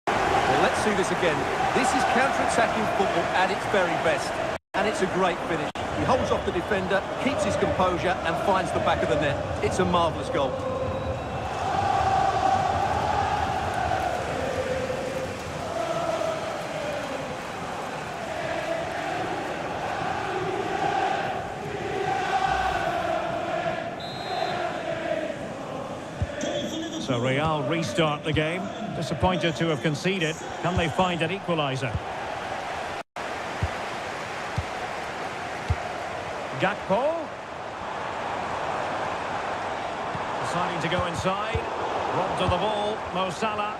Well, let's see this again. This is counter-attacking football at its very best. And it's a great finish. He holds off the defender, keeps his composure and finds the back of the net. It's a marvellous goal. So Real restart the game. Disappointed to have conceded. Can they find an equaliser? Gakpo. Deciding to go inside. Robbed of the ball. Mo Salah.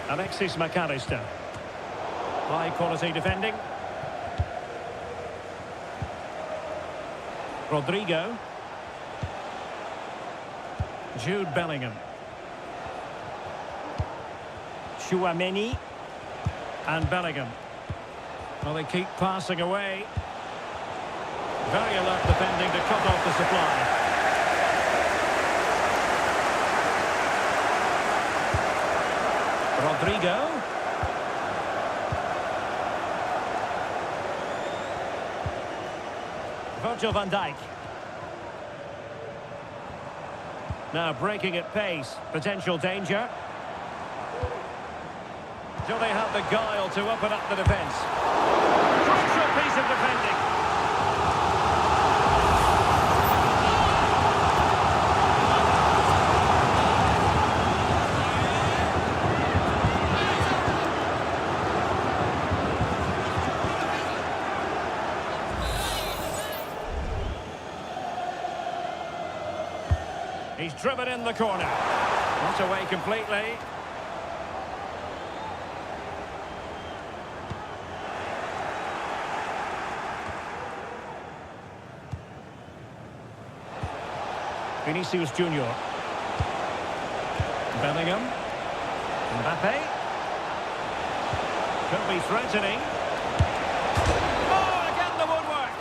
Alexis McAllister. High quality defending. Rodrigo. Jude Bellingham. Tchouaméni. And Bellingham. Well, they keep passing away. Very alert defending to cut off the supply. Rodrigo. Virgil van Dijk. Now breaking at pace. Potential danger. Do they have the guile to open up the defence? Crucial piece of defending. He's driven in the corner. Not away completely. Vinicius Junior. Bellingham. Mbappe. Could be threatening. Oh, again the woodwork.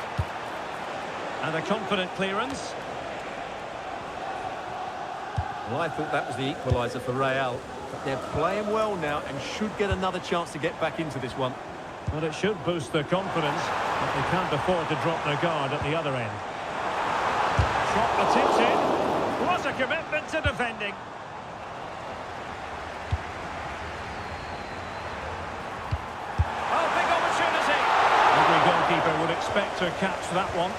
And a confident clearance. Well, I thought that was the equaliser for Real. But they're playing well now and should get another chance to get back into this one. Well, it should boost their confidence, but they can't afford to drop their guard at the other end. Shot the tips in. What a commitment to defending. Oh, big opportunity. Every goalkeeper would expect to catch that one.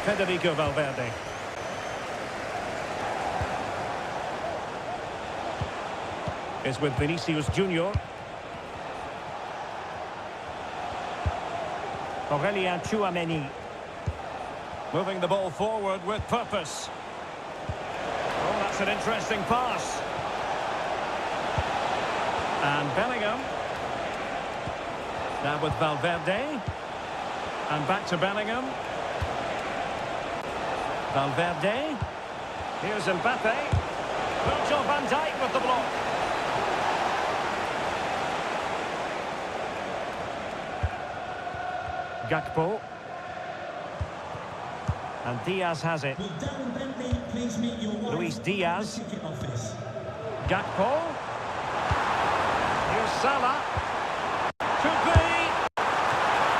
Federico Valverde. Is with Vinicius Junior. Aurelien Tchouameni. Moving the ball forward with purpose. Oh, that's an interesting pass. And Bellingham. Now with Valverde. And back to Bellingham. Valverde. Here's Mbappe. Virgil van Dijk with the block. Gakpo. And Diaz has it. Luis Diaz. Gakpo. Here's Salah. Could be.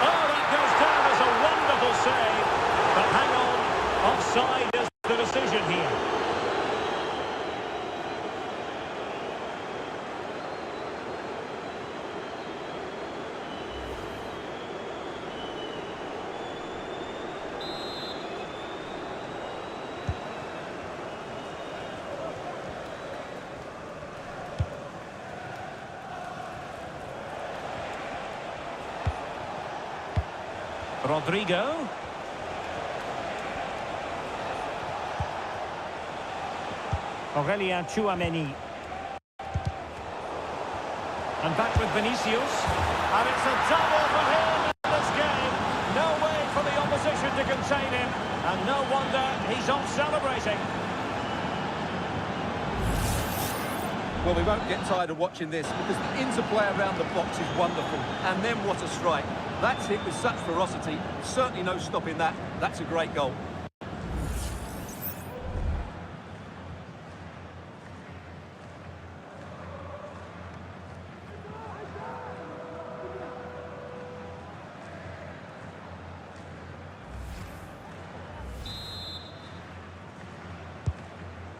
Oh, that goes down as a wonderful save. But hang on. Offside is the decision here. Rodrigo. Aurelien Tchouameni. And back with Vinicius. And it's a double for him in this game. No way for the opposition to contain him. And no wonder he's off celebrating. Well, we won't get tired of watching this because the interplay around the box is wonderful. And then what a strike. That's hit with such ferocity. Certainly no stopping that. That's a great goal.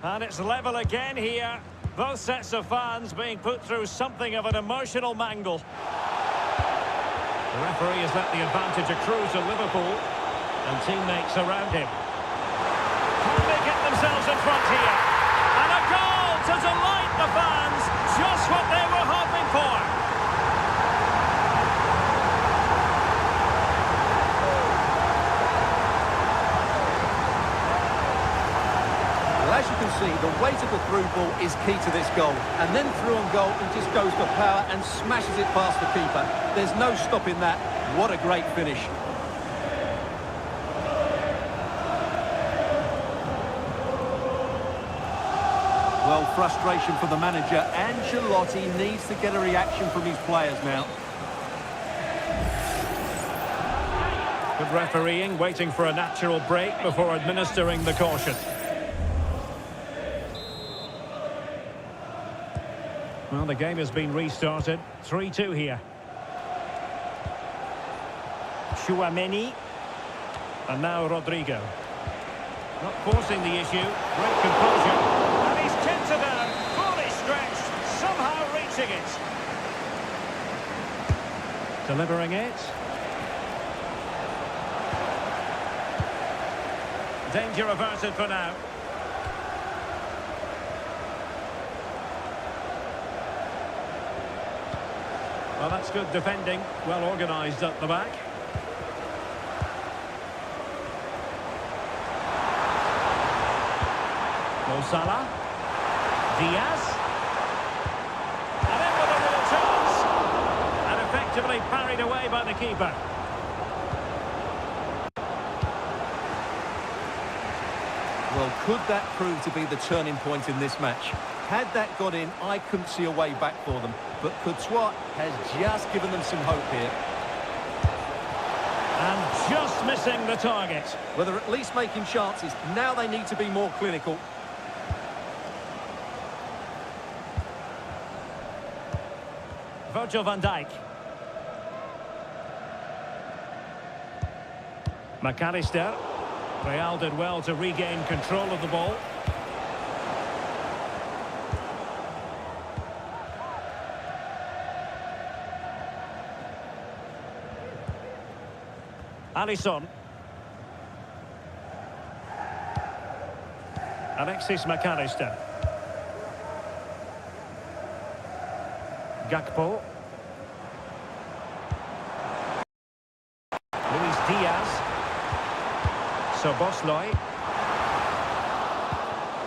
And it's level again here. Both sets of fans being put through something of an emotional mangle. The referee has let the advantage accrue to Liverpool and teammates around him. Can they get themselves in front here? And a goal to delight the fans. Just what they were hoping for. Well, as you can see, the weight of the through ball is key to this goal. And then through on goal, he just goes for power and smashes it past the keeper. There's no stopping that. What a great finish. Well, frustration for the manager. Ancelotti needs to get a reaction from his players now. Good refereeing, waiting for a natural break before administering the caution. Well, the game has been restarted. 3-2 here. Tchouaméni. And now Rodrigo. Not forcing the issue. Great composure. And he's tipped it down. Fully stretched. Somehow reaching it. Delivering it. Danger averted for now. Well, that's good defending. Well organised at the back. Mo Salah. Diaz. And in with a real chance. And effectively parried away by the keeper. Well, could that prove to be the turning point in this match? Had that got in, I couldn't see a way back for them. But Courtois has just given them some hope here. And just missing the target. Well, they're at least making chances. Now they need to be more clinical. Virgil van Dijk. McAllister. Real did well to regain control of the ball. Alisson. Alexis McAllister. Gakpo. Luis Diaz. Szoboszlai.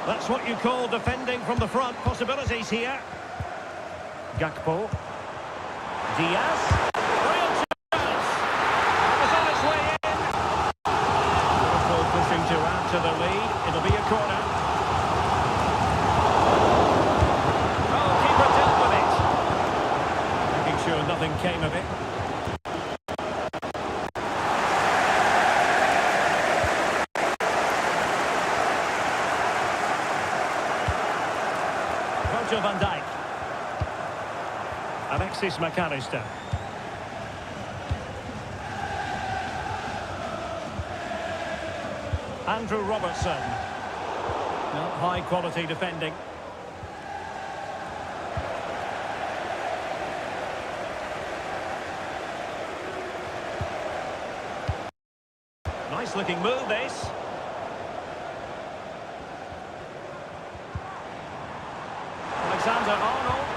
That's what you call defending from the front. Possibilities here. Gakpo. Diaz. Real chance. That was on its way in. Liverpool pushing to add to the lead. It'll be a corner. Oh, keeper dealt with it. Making sure nothing came of it. Virgil van Dijk. Alexis McAllister. Andrew Robertson. No, high quality defending. Nice looking move this. Alexander-Arnold.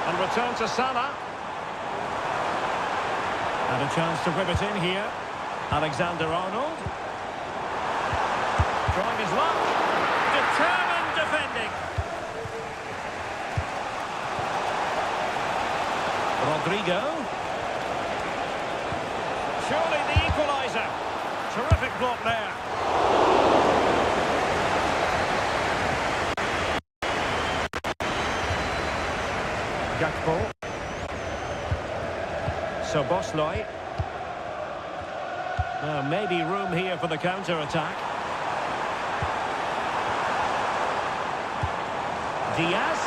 And return to Salah. And a chance to whip it in here. Alexander-Arnold. Trying his luck. Determined defending. Rodrigo. Surely the equaliser. Terrific block there. Gakpo. Szoboszlai. Maybe room here for the counter-attack. Diaz.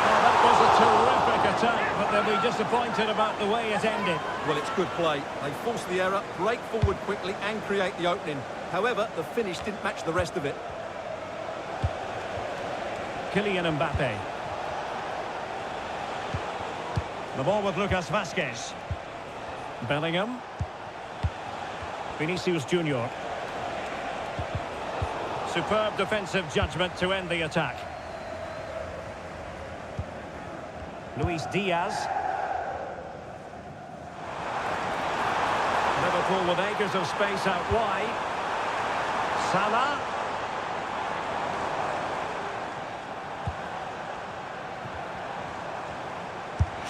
Oh, that was a terrific attack, but they'll be disappointed about the way it ended. Well, it's good play. They force the error, break forward quickly and create the opening. However, the finish didn't match the rest of it. Kylian Mbappe. The ball with Lucas Vazquez. Bellingham. Vinicius Junior. Superb defensive judgment to end the attack. Luis Diaz. Liverpool with acres of space out wide. Salah.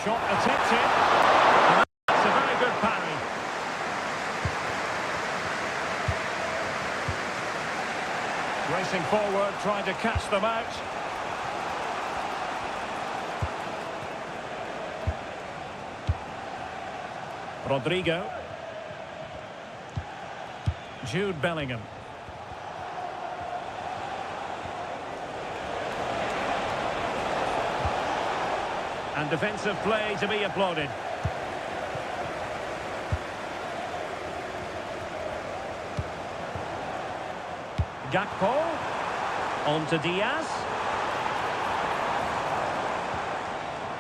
Shot attempted. And that's a very good parry. Racing forward, trying to catch them out. Rodrigo. Jude Bellingham. And defensive play to be applauded. Gakpo. On to Diaz.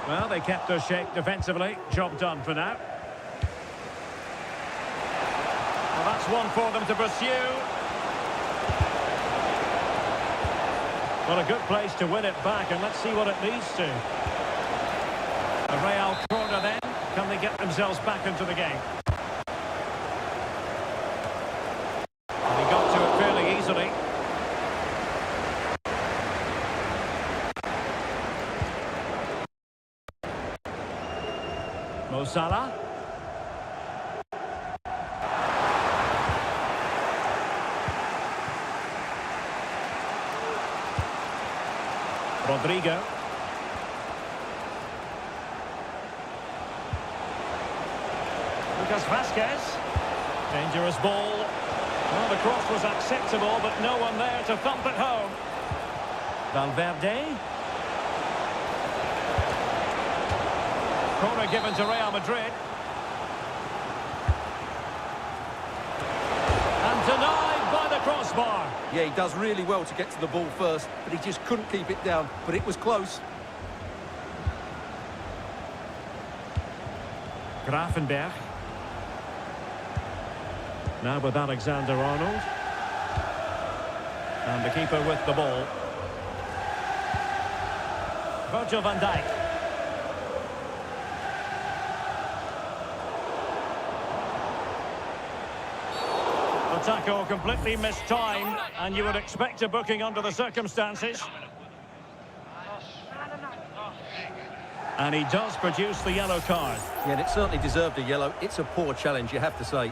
Well, they kept their shape defensively. Job done for now. Well, that's one for them to pursue. Well, a good place to win it back, and let's see what it leads to. A Real corner then. Can they get themselves back into the game? And he got to it fairly easily. Mo Salah. Rodrigo. Lucas Vazquez. Dangerous ball. Well, the cross was acceptable, but no one there to thump it home. Valverde. Corner given to Real Madrid. And denied by the crossbar. Yeah, he does really well to get to the ball first, but he just couldn't keep it down. But it was close. Gravenberch. Now with Alexander-Arnold. And the keeper with the ball. Virgil van Dijk. The tackle completely mistimed, and you would expect a booking under the circumstances. And he does produce the yellow card. Yeah, and it certainly deserved a yellow. It's a poor challenge, you have to say.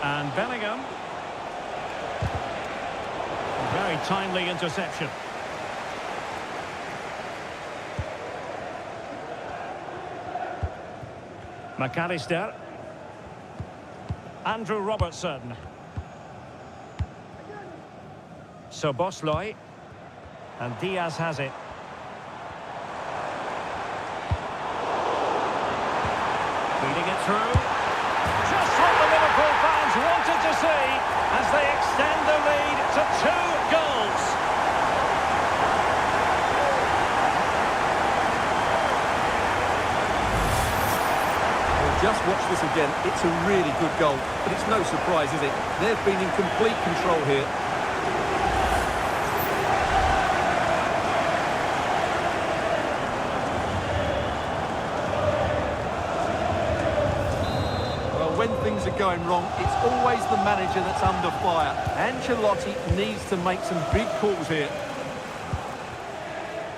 And Bellingham. Very timely interception. McAllister. Andrew Robertson. Szoboszlai. And Diaz has it. Feeding it through. Just what the Liverpool fans wanted to see as they extend the lead to 2 goals. Just watch this again. It's a really good goal, but it's no surprise, is it? They've been in complete control here. Well, when things are going wrong, it's always the manager that's under fire. Ancelotti needs to make some big calls here.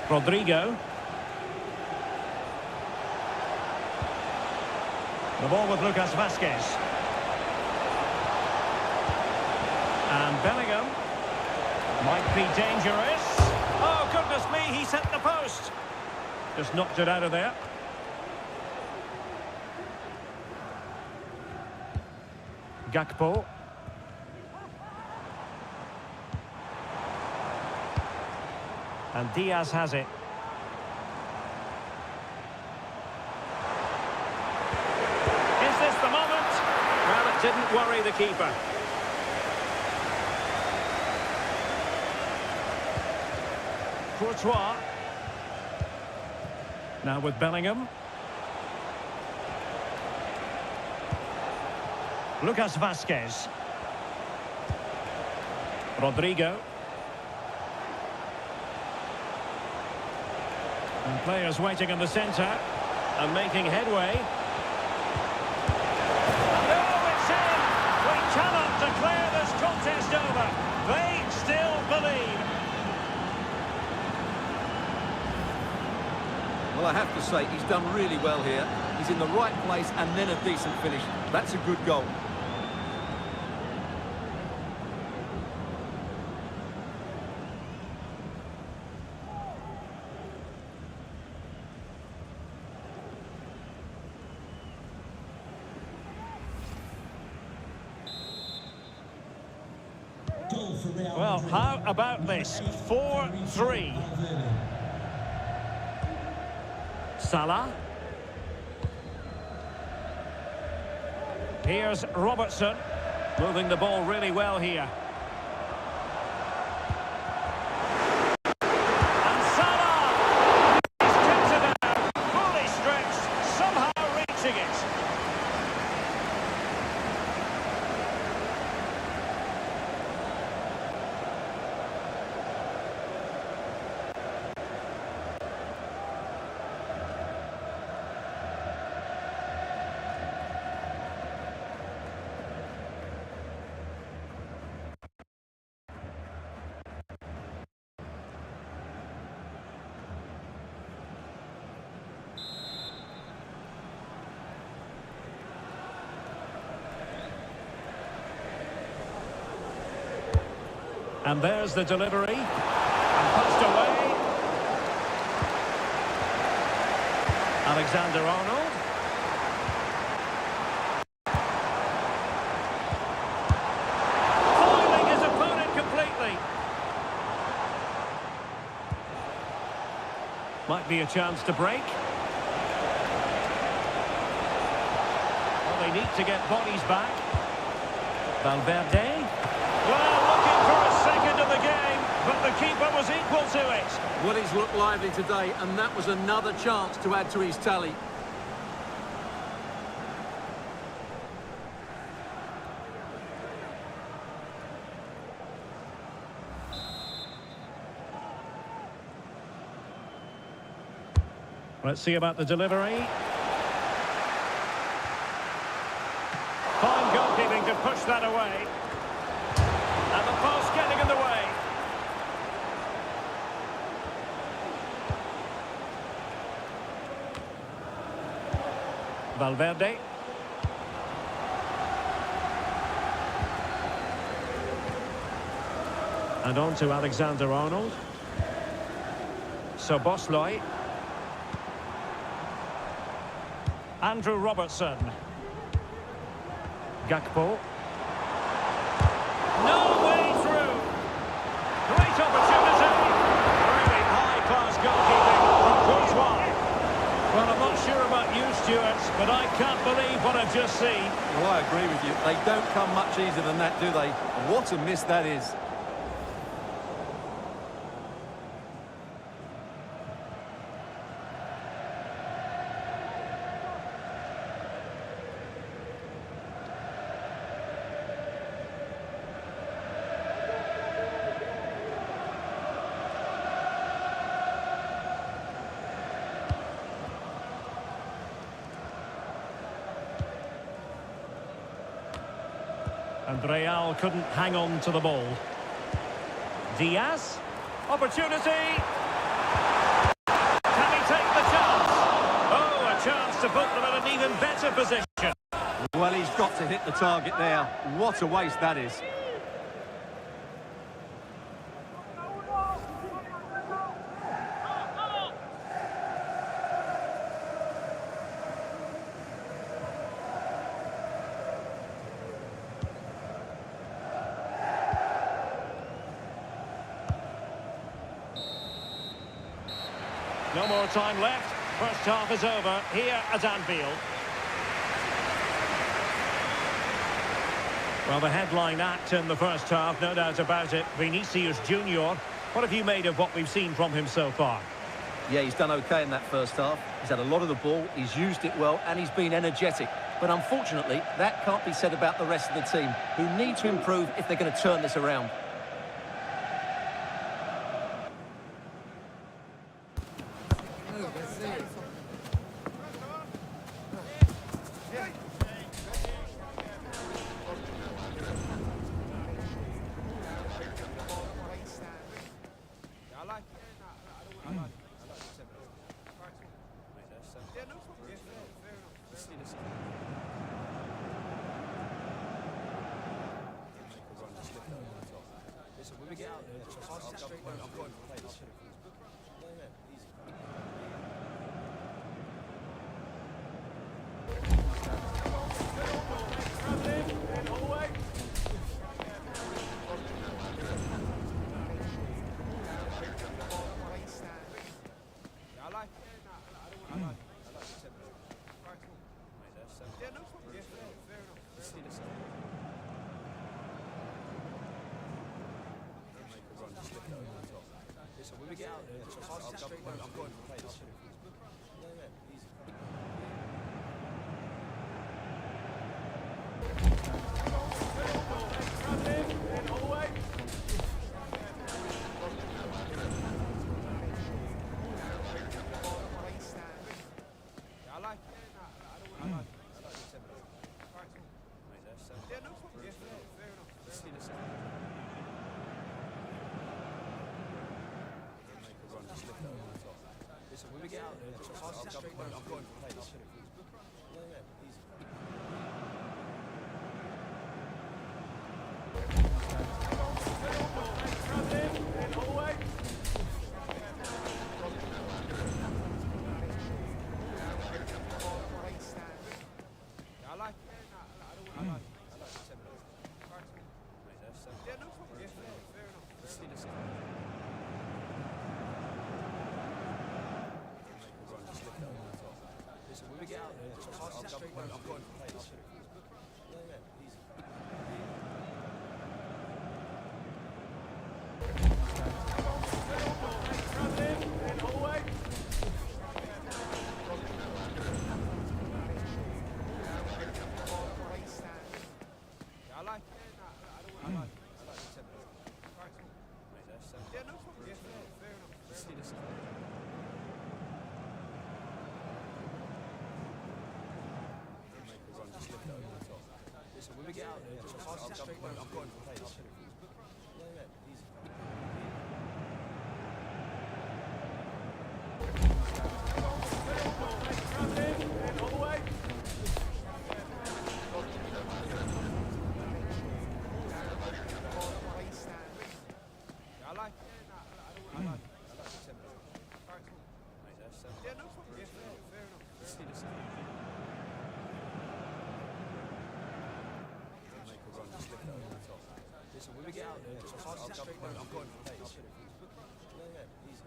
Rodrigo. The ball with Lucas Vazquez. And Bellingham. Might be dangerous. Oh, goodness me, he's hit the post. Just knocked it out of there. Gakpo. And Diaz has it. Didn't worry the keeper. Courtois. Now with Bellingham. Lucas Vazquez. Rodrigo. And players waiting in the centre and making headway. Cannot declare this contest over. They still believe. Well, I have to say, he's done really well here. He's in the right place and then a decent finish. That's a good goal. Real Well, Madrid. how about this? 4-3. Salah. Here's Robertson. Moving the ball really well here. And Salah! He's tipped it out. Fully stretched. Somehow reaching it. And there's the delivery. And passed away. Alexander-Arnold. Foiling his opponent completely. Might be a chance to break. Well, they need to get bodies back. Valverde. Well, looking for a second of the game, but the keeper was equal to it. Well, he's looked lively today, and that was another chance to add to his tally. Let's see about the delivery. Fine goalkeeping to push that away. And the post getting in the way. Valverde. And on to Alexander-Arnold. Szoboszlai. Andrew Robertson. Gakpo. No way through. Great opportunity. Really high-class goalkeeping from Courtois. Well, I'm not sure about you, Stuart, but I can't believe what I've just seen. Well, I agree with you. They don't come much easier than that, do they? What a miss that is. And Real couldn't hang on to the ball. Diaz. Opportunity. Can he take the chance? Oh, a chance to put them in an even better position. Well, he's got to hit the target there. What a waste that is. No more time left. First half is over here at Anfield. Well, the headline act in the first half, no doubt about it. Vinicius Junior. What have you made of what we've seen from him so far? Yeah, he's done okay in that first half. He's had a lot of the ball, he's used it well, and he's been energetic. But unfortunately, that can't be said about the rest of the team, who need to improve if they're going to turn this around. get out there, I'm going to play this. Yeah, easy. I like it. I like the tempo. Mate, that's yeah, no problem. Yeah, fair enough. Let's see this. Make a run, just lift it over the top. Listen, when we get out there, I'm going to play this. Yeah, easy. I like it. I like the tempo. Mate, that's yeah, no problem. Yeah, fair enough. Let's see this. Make a run, just lift it over the top. Listen, when we get out there, I'm going to play this. Yeah, easy. I like it. I like the tempo. Mate, that's yeah, no problem. Yeah, fair enough. Let's see this. Make a run, just lift it over the top. Listen, when we get out there, I'm going to play this. Yeah, easy. I like it. I like the tempo. Mate, that's yeah, no problem. Yeah, fair enough. Let's see this. Make a run, just lift it over the top. Listen, when we get out there, I'm going to play this. Yeah, easy.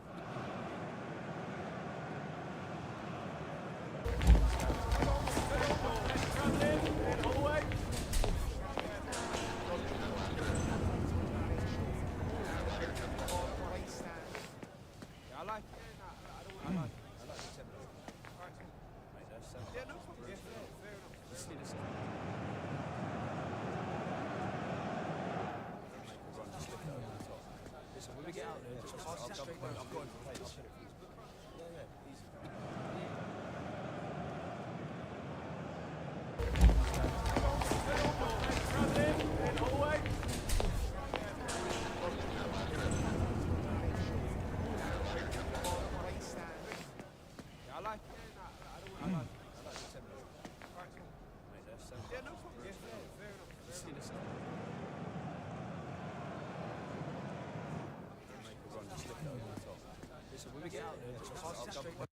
I like it. I like the tempo. Mate, that's yeah, no problem. Yeah, fair enough. Let's see this. Make a run, just lift it over the top. Listen, when we get out there, I'm going to play this. Yeah, easy. I like it. I like the tempo. Mate, that's yeah, no problem. Yeah, fair enough. Let's see this. Make a run, just lift it over the top. Listen, when we get out there,